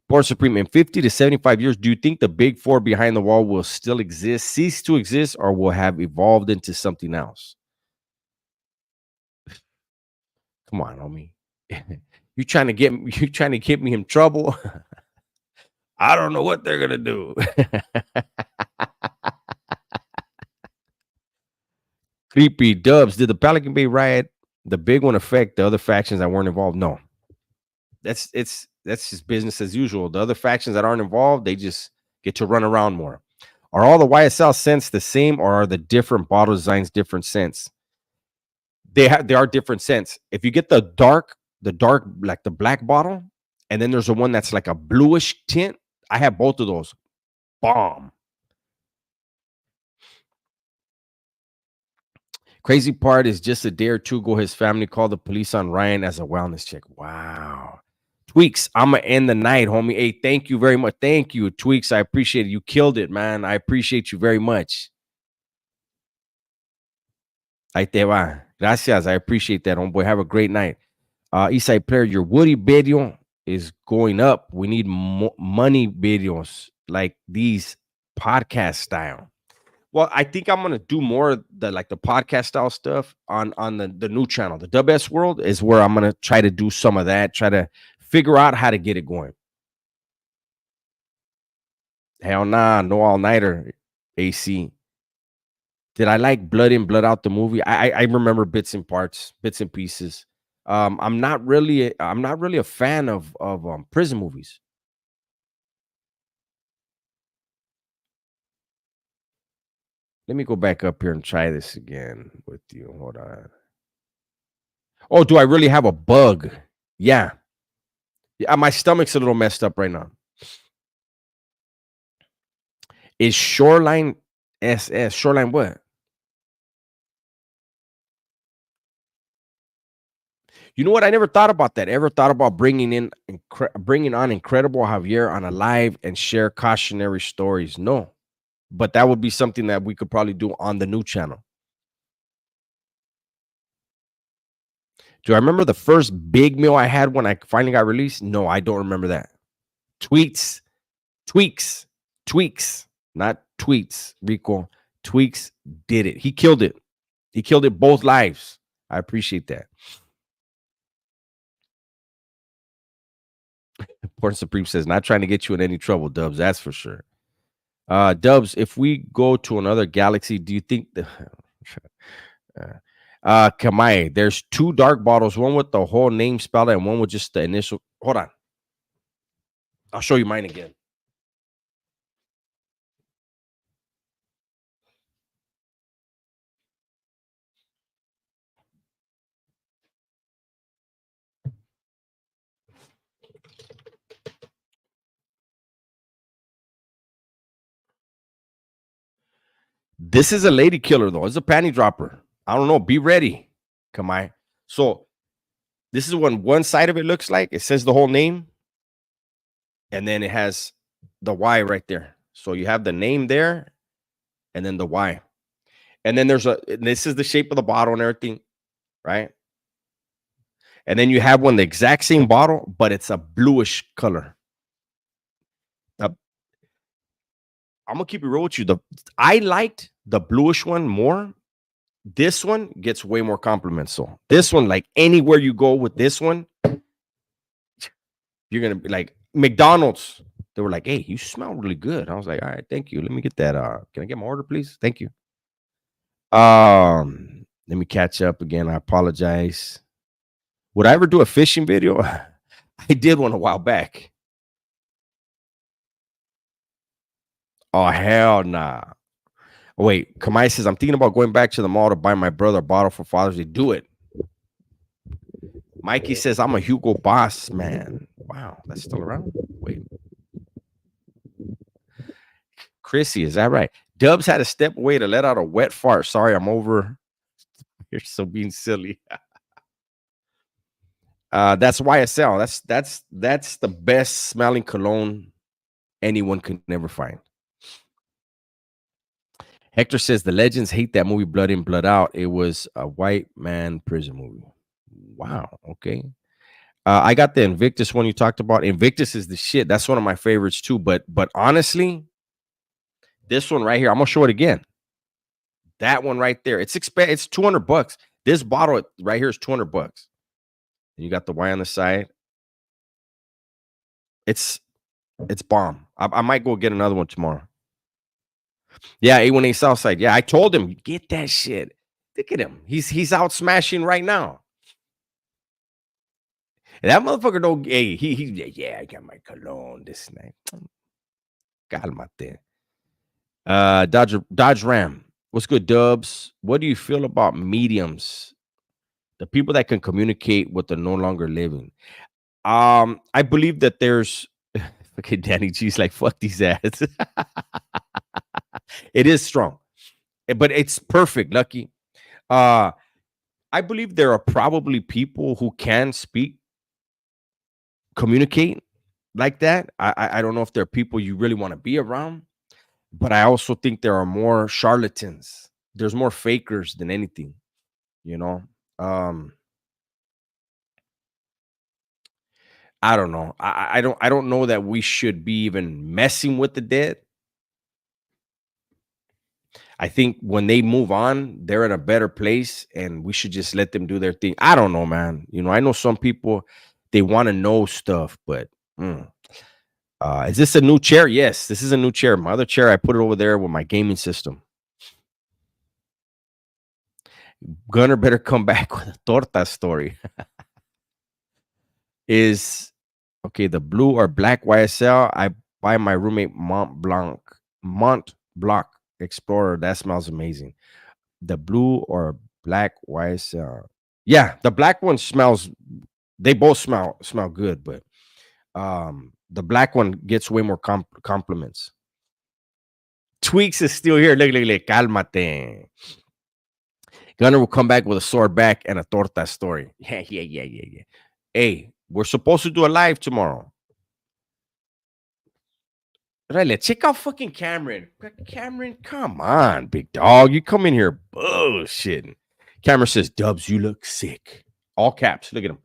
Board Supreme, in 50 to 75 years, do you think the big four behind the wall will still exist, cease to exist, or will have evolved into something else? Come on, homie. You trying to get me in trouble? I don't know what they're gonna do. Creepy Dubs. Did the Pelican Bay riot, the big one, affect the other factions that weren't involved? No. That's just business as usual. The other factions that aren't involved, they just get to run around more. Are all the YSL scents the same, or are the different bottle designs different scents? They are different scents. If you get the dark like the black bottle, and then there's the one that's like a bluish tint. I have both of those. Bomb. Crazy part is just a day or two ago, his family called the police on Ryan as a wellness check. Wow. Tweaks, I'm gonna end the night, homie. Hey, thank you very much. Thank you, Tweaks. I appreciate it. You killed it, man. I appreciate you very much. Ahí te va. Gracias. I appreciate that, homeboy. Have a great night. Eastside Player, your Woody video is going up. We need money videos like these podcast style. Well, I think I'm gonna do more of the podcast style stuff on the new channel. The WS World is where I'm gonna try to do some of that, try to figure out how to get it going. Hell nah, no all-nighter, AC. Did I like Blood In, Blood Out the movie? I remember bits and parts, bits and pieces. I'm not really a fan of prison movies. Let me go back up here and try this again with you. Hold on. Oh, do I really have a bug? Yeah. Yeah, my stomach's a little messed up right now. Is Shoreline SS? Shoreline what? You know what? I never thought about that. Ever thought about bringing on Incredible Javier on a live and share cautionary stories? No. But that would be something that we could probably do on the new channel. Do I remember the first big meal I had when I finally got released? No, I don't remember that. Tweaks, not tweets, Rico. Tweaks did it. He killed it. He killed it both lives. I appreciate that. Porn Supreme says, not trying to get you in any trouble, Dubs. That's for sure. Dubs, if we go to another galaxy, do you think the Kamae, there's two dark bottles, one with the whole name spelled and one with just the initial. Hold on. I'll show you mine again. This is a lady killer, though. It's a panty dropper. I don't know. Be ready. Kamae. So this is what one side of it looks like. It says the whole name. And then it has the Y right there. So you have the name there and then the Y. And then this is the shape of the bottle and everything, right? And then you have one, the exact same bottle, but it's a bluish color. I'm gonna keep it real with you. I liked the bluish one more This one gets way more compliments. So this one, like anywhere you go with this one, you're gonna be like McDonald's. They were like, "Hey, you smell really good." I was like, "All right, thank you. Let me get that. Can I get my order, please? Thank you." Let me catch up again. I apologize. Would I ever do a fishing video? I did one a while back. Oh hell nah. Wait, Kamai says I'm thinking about going back to the mall to buy my brother a bottle for Father's Day. Do it. Mikey says I'm a Hugo Boss man. Wow, that's still around. Wait, Chrissy, is that right? Dubs had to step away to let out a wet fart. Sorry, I'm over. You're so being silly. That's YSL. That's the best smelling cologne anyone could never find. Hector says the legends hate that movie Blood In, Blood Out. It was a white man prison movie. Wow. Okay. I got the Invictus one you talked about. Invictus is the shit. That's one of my favorites too. But honestly, this one right here, I'm gonna show it again. That one right there, it's $200. This bottle right here is $200. You got the Y on the side. It's bomb. I might go get another one tomorrow. Yeah, 818 Southside. Yeah, I told him get that shit. Look at him. He's out smashing right now. And that motherfucker don't. Hey, yeah. I got my cologne this night. Calmate. Dodge Ram. What's good, Dubs? What do you feel about mediums? The people that can communicate with the no longer living. I believe that there's okay, Danny G's like fuck these ads. It is strong, but it's perfect, Lucky. I believe there are probably people who can communicate like that. I don't know if there are people you really want to be around, but I also think there are more charlatans. There's more fakers than anything, you know. I don't know. I don't know that we should be even messing with the dead. I think when they move on, they're in a better place and we should just let them do their thing. I don't know, man. You know, I know some people they want to know stuff, but is this a new chair? Yes, this is a new chair. My other chair, I put it over there with my gaming system. Gunner better come back with a torta story. Is okay, the blue or black YSL. I buy my roommate Mont Blanc Explorer. That smells amazing. The blue or black YSL. Yeah, the black one smells. They both smell good, but the black one gets way more compliments. Tweaks is still here. Look, calmate. Gunner will come back with a sore back and a torta story. Yeah. Hey, we're supposed to do a live tomorrow. Right, check out fucking Cameron. Cameron, come on, big dog. You come in here bullshitting. Cameron says, Dubs, you look sick. All caps. Look at him.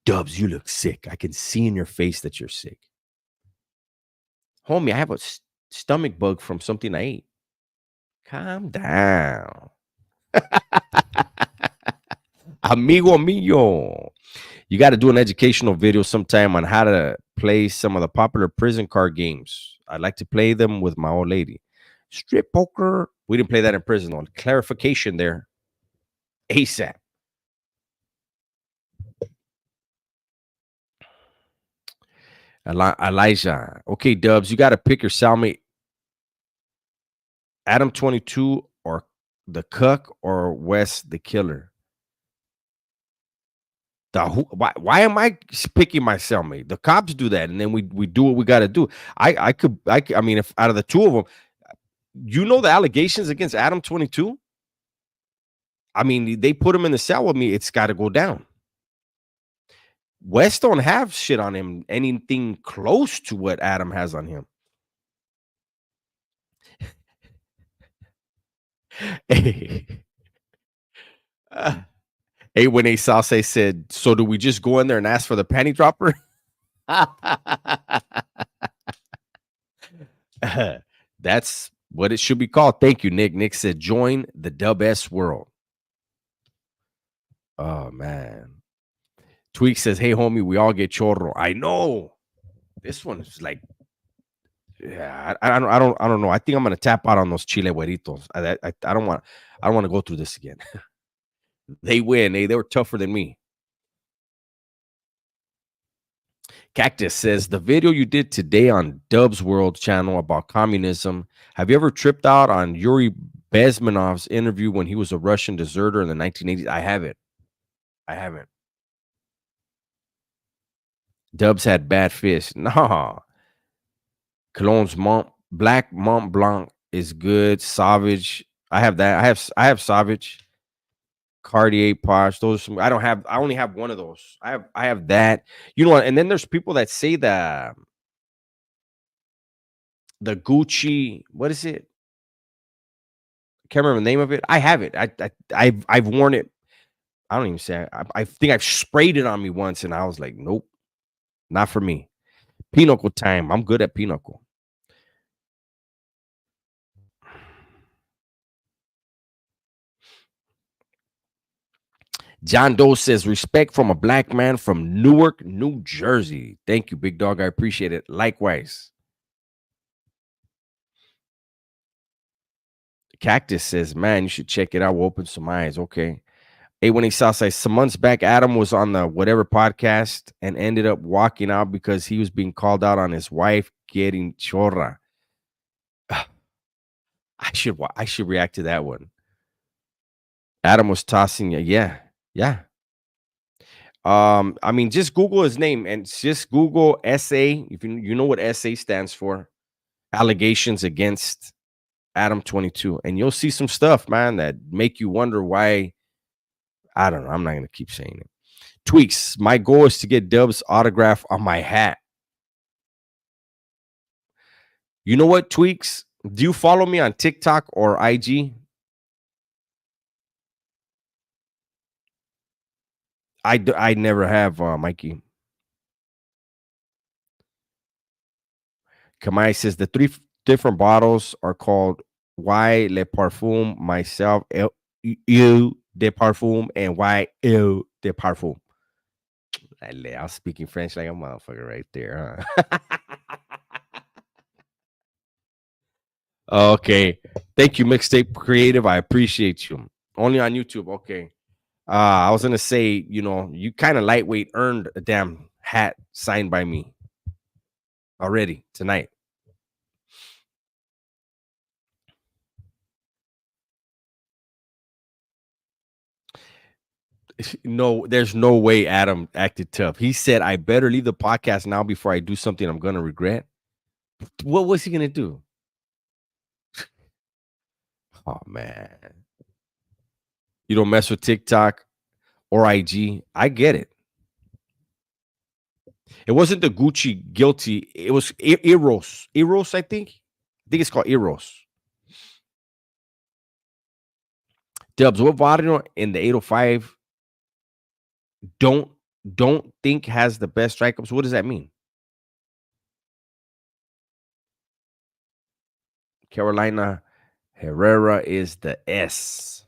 Dubs, you look sick. I can see in your face that you're sick. Homie, I have a stomach bug from something I ate. Calm down. Amigo mío. You got to do an educational video sometime on how to play some of the popular prison card games. I like to play them with my old lady. Strip poker. We didn't play that in prison. On clarification there. ASAP. Elijah. Okay, Dubs, you got to pick your cellmate. Adam 22 or the Cuck or Wes the Killer. Why am I picking my cellmate? The cops do that, and then we do what we got to do. I mean, if out of the two of them, you know the allegations against Adam 22. I mean, they put him in the cell with me. It's got to go down. Wes don't have shit on him, anything close to what Adam has on him. Hey, when a Salsa said, so do we just go in there and ask for the panty dropper? That's what it should be called. Thank you, Nick. Nick said, join the Dub S world. Oh man. Tweak says, "Hey homie, we all get chorro." I know. This one is like, yeah, I don't know. I think I'm gonna tap out on those chile güeritos. I don't want, I don't want to go through this again. They win. They were tougher than me. Cactus says the video you did today on Dub's World channel about communism. Have you ever tripped out on Yuri Bezmenov's interview when he was a Russian deserter in the 1980s? I haven't. I haven't. Dubs had bad fish. Nah. Cologne's Black Mont Blanc is good. Savage. I have that. I have Savage. Cartier Posh. Those are some, I don't have, I only have one of those. I have that. You know what? And then there's people that say the Gucci, what is it? Can't remember the name of it. I have it. I've worn it. I don't even say I think I've sprayed it on me once and I was like, nope, not for me. Pinochle time. I'm good at Pinochle. John Doe says, respect from a black man from Newark, New Jersey. Thank you, big dog. I appreciate it. Likewise. Cactus says, man, you should check it out. We'll open some eyes. Okay. Hey, when he saw some months back, Adam was on the whatever podcast and ended up walking out because he was being called out on his wife getting chorra. I should react to that one. Adam was tossing you. Yeah. Yeah. I mean, just Google his name and just Google SA. If you know what SA stands for, allegations against Adam 22, and you'll see some stuff, man, that make you wonder why. I don't know. I'm not gonna keep saying it. Tweaks. My goal is to get Dub's autograph on my hat. You know what, Tweaks? Do you follow me on TikTok or IG? I never have, Mikey. Kamai says the three different bottles are called Y Le Parfum, myself, Eau de Parfum, and Y Eau de Parfum. I was speaking French like a motherfucker right there, huh? Okay. Thank you, Mixtape Creative. I appreciate you. Only on YouTube. Okay. I was gonna say, you kind of lightweight earned a damn hat signed by me already tonight. No, there's no way Adam acted tough. He said, I better leave the podcast now before I do something I'm gonna regret. What was he gonna do? Oh man. You don't mess with TikTok or IG. I get it. It wasn't the Gucci guilty. It was Eros. Eros, I think. I think it's called Eros. Dubs, what volume in the 805 don't don't think has the best strikeouts? What does that mean? Carolina Herrera is the S.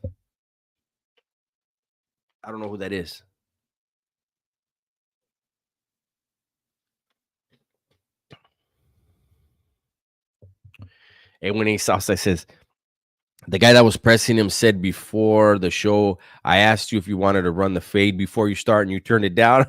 I don't know who that is. And when he Southside says, the guy that was pressing him said before the show, I asked you if you wanted to run the fade before you start and you turned it down.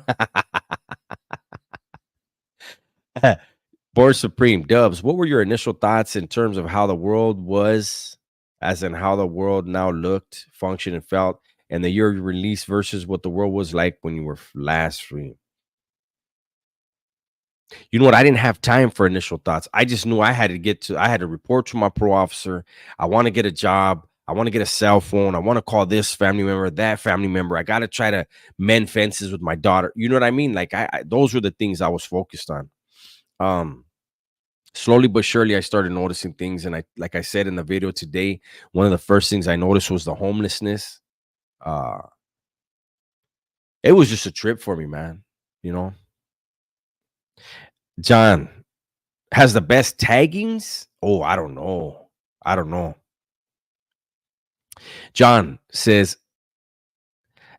Board Supreme, Dubs, what were your initial thoughts in terms of how the world was, as in how the world now looked, functioned, and felt, and the year you released versus what the world was like when you were last free? You know what? I didn't have time for initial thoughts. I just knew I had to report to my pro officer. I want to get a job. I want to get a cell phone. I want to call this family member, that family member. I got to try to mend fences with my daughter. You know what I mean? Like those were the things I was focused on. Slowly but surely, I started noticing things. And like I said in the video today, one of the first things I noticed was the homelessness. Uh, it was just a trip for me, man. You know, John has the best taggings. Oh, I don't know. I don't know. John says,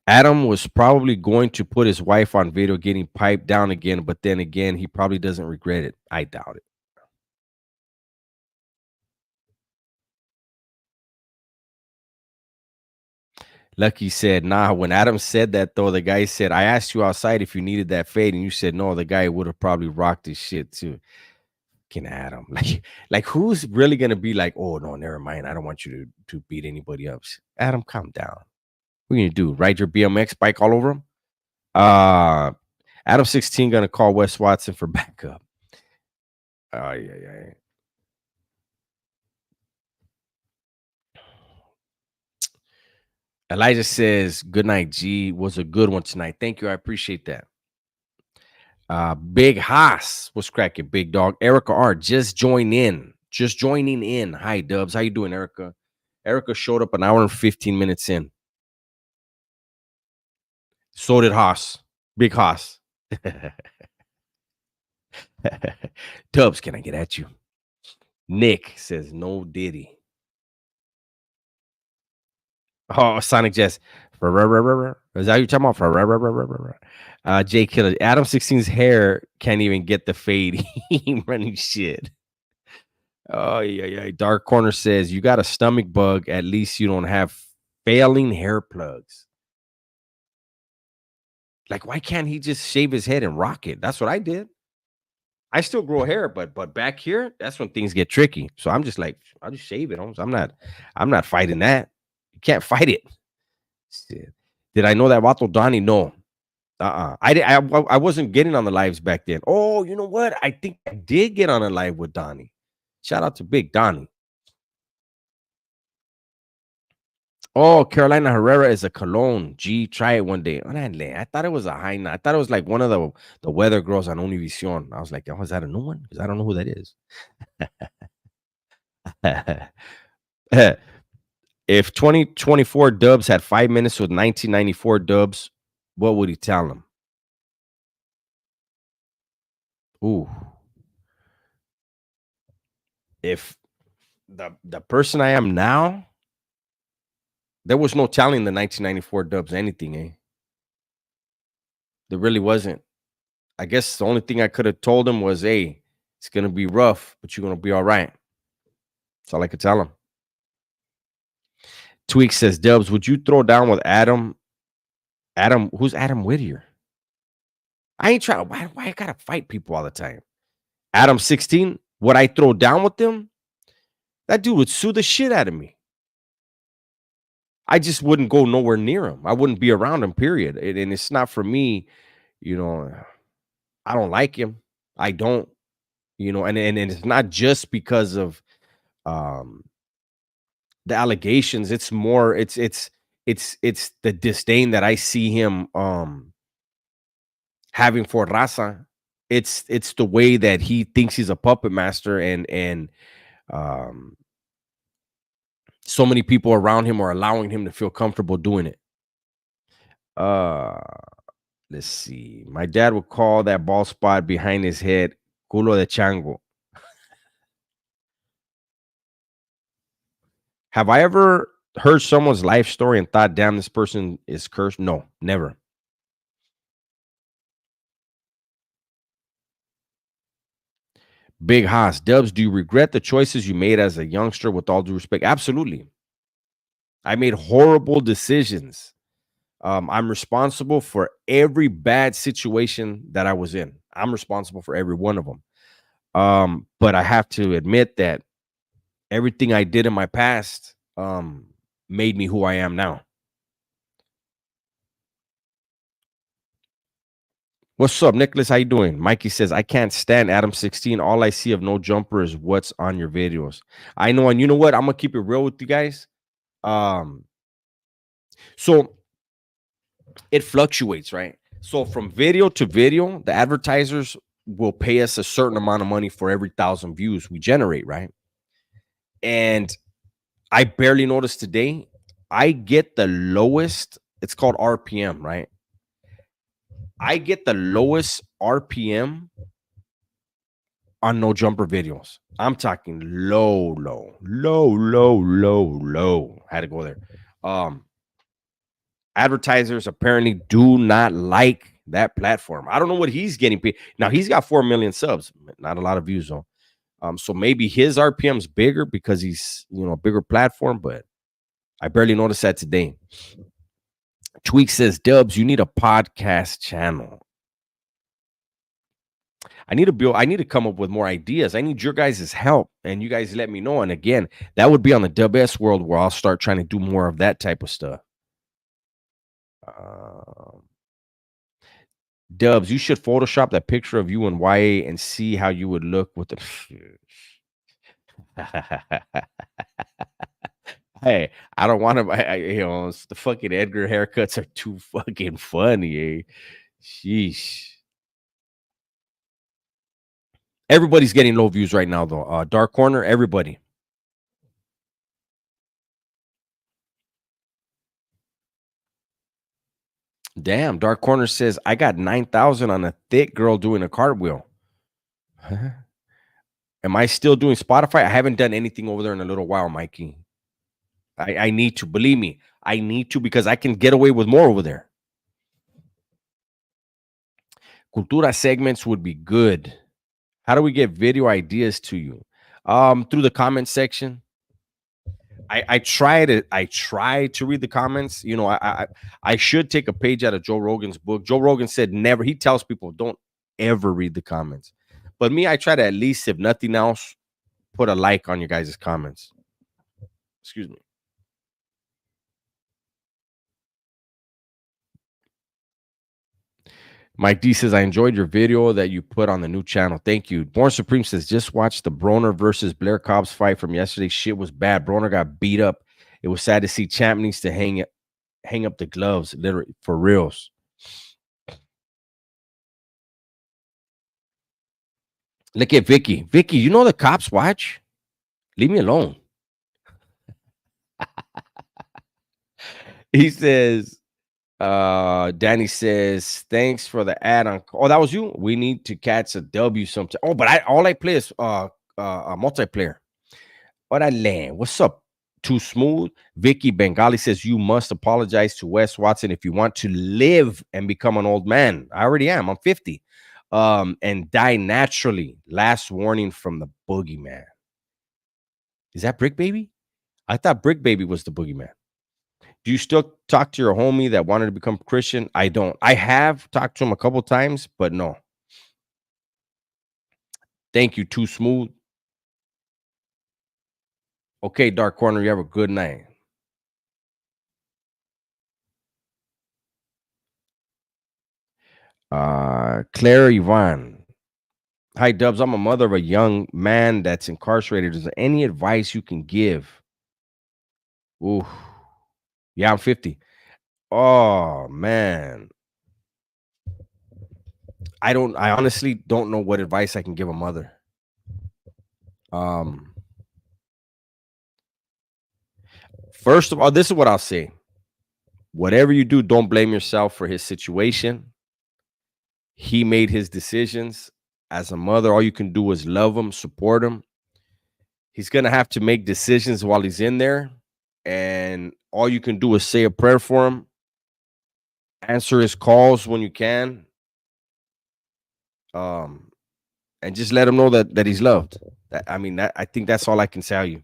Adam was probably going to put his wife on video getting piped down again, but then again, he probably doesn't regret it. I doubt it. Lucky said, nah. When Adam said that, though, the guy said, I asked you outside if you needed that fade, and you said no. The guy would have probably rocked his shit too. Can Adam. Like who's really gonna be like, oh no, never mind. I don't want you to beat anybody up. Adam, calm down. What are you gonna do? Ride your BMX bike all over him? Uh Adam 16 gonna call Wes Watson for backup. Oh yeah. Elijah says, good night, G. Was a good one tonight. Thank you. I appreciate that. Big Haas was cracking, big dog. Erica R, just join in. Just joining in. Hi, Dubs. How you doing, Erica? Erica showed up an hour and 15 minutes in. So did Haas. Big Haas. Dubs, can I get at you? Nick says, no Diddy. Oh, Sonic Jess. Is that you talking about? Jay Killer. Adam 16's hair can't even get the fade. He running shit. Oh, yeah. Dark Corner says, you got a stomach bug. At least you don't have failing hair plugs. Like, why can't he just shave his head and rock it? That's what I did. I still grow hair, but back here, that's when things get tricky. So I'm just like, I'll just shave it. I'm not fighting that. You can't fight it. Shit. Did I know that Vato Donnie? No. I wasn't getting on the lives back then. Oh, you know what? I think I did get on a live with Donnie. Shout out to Big Donnie. Oh, Carolina Herrera is a Cologne. Gee, try it one day. I thought it was a high. I thought it was like one of the weather girls on Univision. I was like, oh, is that a new one? Because I don't know who that is. If 2024 Dubs had 5 minutes with 1994 Dubs, what would he tell them? Ooh. If the person I am now, there was no telling the 1994 Dubs anything, eh? There really wasn't. I guess the only thing I could have told him was, hey, it's going to be rough, but you're going to be all right. That's all I could tell him. Tweak says, Dubs, would you throw down with Adam? Who's Adam Whittier? I ain't trying. Why I got to fight people all the time? Adam 16, would I throw down with them? That dude would sue the shit out of me. I just wouldn't go nowhere near him. I wouldn't be around him, period. And it's not for me, you know, I don't like him. I don't, and it's not just because of the allegations. It's more, it's the disdain that I see him having for Raza. It's the way that he thinks he's a puppet master, and so many people around him are allowing him to feel comfortable doing it. Let's see. My dad would call that bald spot behind his head culo de chango. Have I ever heard someone's life story and thought, damn, this person is cursed? No, never. Big Haas. Dubs, do you regret the choices you made as a youngster, with all due respect? Absolutely. I made horrible decisions. I'm responsible for every bad situation that I was in. I'm responsible for every one of them. But I have to admit that everything I did in my past made me who I am now. What's up, Nicholas? How you doing? Mikey says, I can't stand Adam 16. All I see of no jumper is what's on your videos. I know, and you know what? I'm gonna keep it real with you guys. So it fluctuates, right? So from video to video, the advertisers will pay us a certain amount of money for every 1,000 views we generate, right? And I barely noticed today, I get the lowest, it's called RPM, right? I get the lowest RPM on no jumper videos. I'm talking low. Had to go there. Advertisers apparently do not like that platform. I don't know what he's getting paid. Now he's got 4 million subs, not a lot of views though. So maybe his RPM's bigger because he's a bigger platform, but I barely noticed that today. Tweak says, Dubs, you need a podcast channel. I need to come up with more ideas. I need your guys' help, and you guys let me know. And again, that would be on the Dub S world where I'll start trying to do more of that type of stuff. Dubs, you should Photoshop that picture of you and YA and see how you would look with the. Hey, I don't want to. The fucking Edgar haircuts are too fucking funny. Eh? Sheesh. Everybody's getting low views right now, though. Dark Corner, everybody. Damn, Dark Corner says I got 9,000 on a thick girl doing a cartwheel. Am I still doing Spotify? I haven't done anything over there in a little while, Mikey. I need to, believe me. I need to because I can get away with more over there. Cultura segments would be good. How do we get video ideas to you? Through the comment section. I try to read the comments. I should take a page out of Joe Rogan's book. Joe Rogan said never. He tells people don't ever read the comments. But me, I try to at least, if nothing else, put a like on your guys' comments. Excuse me. Mike D says, I enjoyed your video that you put on the new channel. Thank you. Born Supreme says, just watch the Broner versus Blair Cobbs fight from yesterday. Shit was bad. Broner got beat up. It was sad to see Champ needs to hang up the gloves, literally, for reals. Look at Vicky. Vicky, you know the cops watch? Leave me alone. He says, Danny says, thanks for the ad on. Oh, that was you. We need to catch a W sometime. Oh, but all I play is multiplayer. Orale, what's up? Too smooth. Vicky Bengali says you must apologize to Wes Watson if you want to live and become an old man. I already am. I'm 50. And die naturally. Last warning from the boogeyman. Is that Brick Baby? I thought Brick Baby was the boogeyman. Do you still talk to your homie that wanted to become Christian? I don't. I have talked to him a couple times, but no. Thank you, Too Smooth. Okay, Dark Corner, you have a good night. Claire Yvonne. Hi, Dubs. I'm a mother of a young man that's incarcerated. Is there any advice you can give? Ooh. Yeah, I'm 50. Oh, man. I honestly don't know what advice I can give a mother. First of all, this is what I'll say. Whatever you do, don't blame yourself for his situation. He made his decisions. As a mother, all you can do is love him, support him. He's going to have to make decisions while he's in there. And all you can do is say a prayer for him, answer his calls when you can, and just let him know that he's loved. I think that's all I can tell you.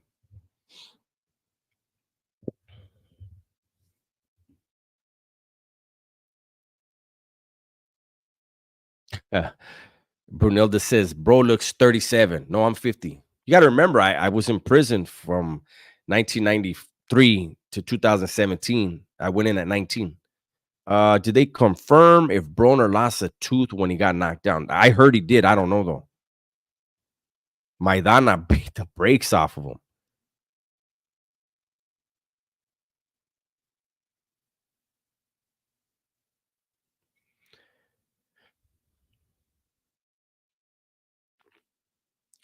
Brunilda says, bro looks 37. No, I'm 50. You got to remember, I was in prison from 1993 to 2017. I went in at 19. Did they confirm if Broner lost a tooth when he got knocked down? I heard he did. I don't know, though. Maidana beat the brakes off of him.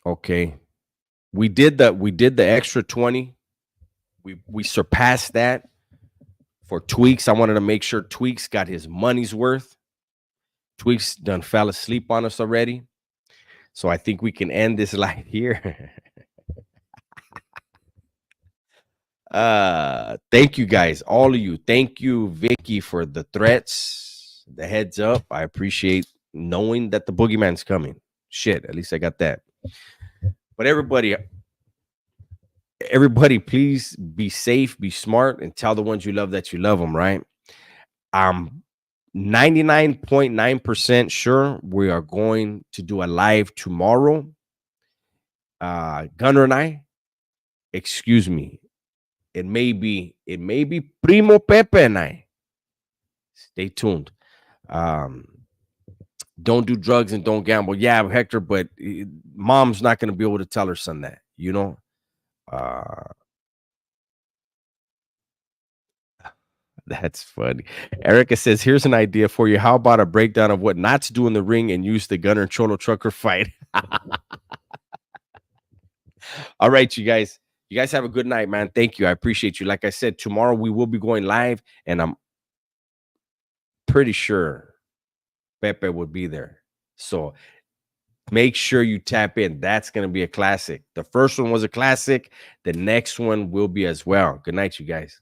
Okay. We did the extra 20. We surpassed that for Tweaks. I wanted to make sure Tweaks got his money's worth. Tweaks done fell asleep on us already. So I think we can end this live here. Thank you guys, all of you. Thank you, Vicky, for the threats, the heads up. I appreciate knowing that the boogeyman's coming. Shit, at least I got that. But everybody, please be safe, be smart, and tell the ones you love that you love them, right? I'm 99.9% sure we are going to do a live tomorrow. Gunner and I, excuse me, it may be Primo Pepe and I. Stay tuned. Don't do drugs and don't gamble. Yeah, Hector, but mom's not going to be able to tell her son that, you know? That's funny. Erica says, here's an idea for you. How about a breakdown of what not to do in the ring and use the Gunner and Cholo Trucker fight? All right, you guys. You guys have a good night, man. Thank you. I appreciate you. Like I said, tomorrow we will be going live, and I'm pretty sure Pepe would be there. So make sure you tap in. That's going to be a classic. The first one was a classic. The next one will be as well. Good night, you guys.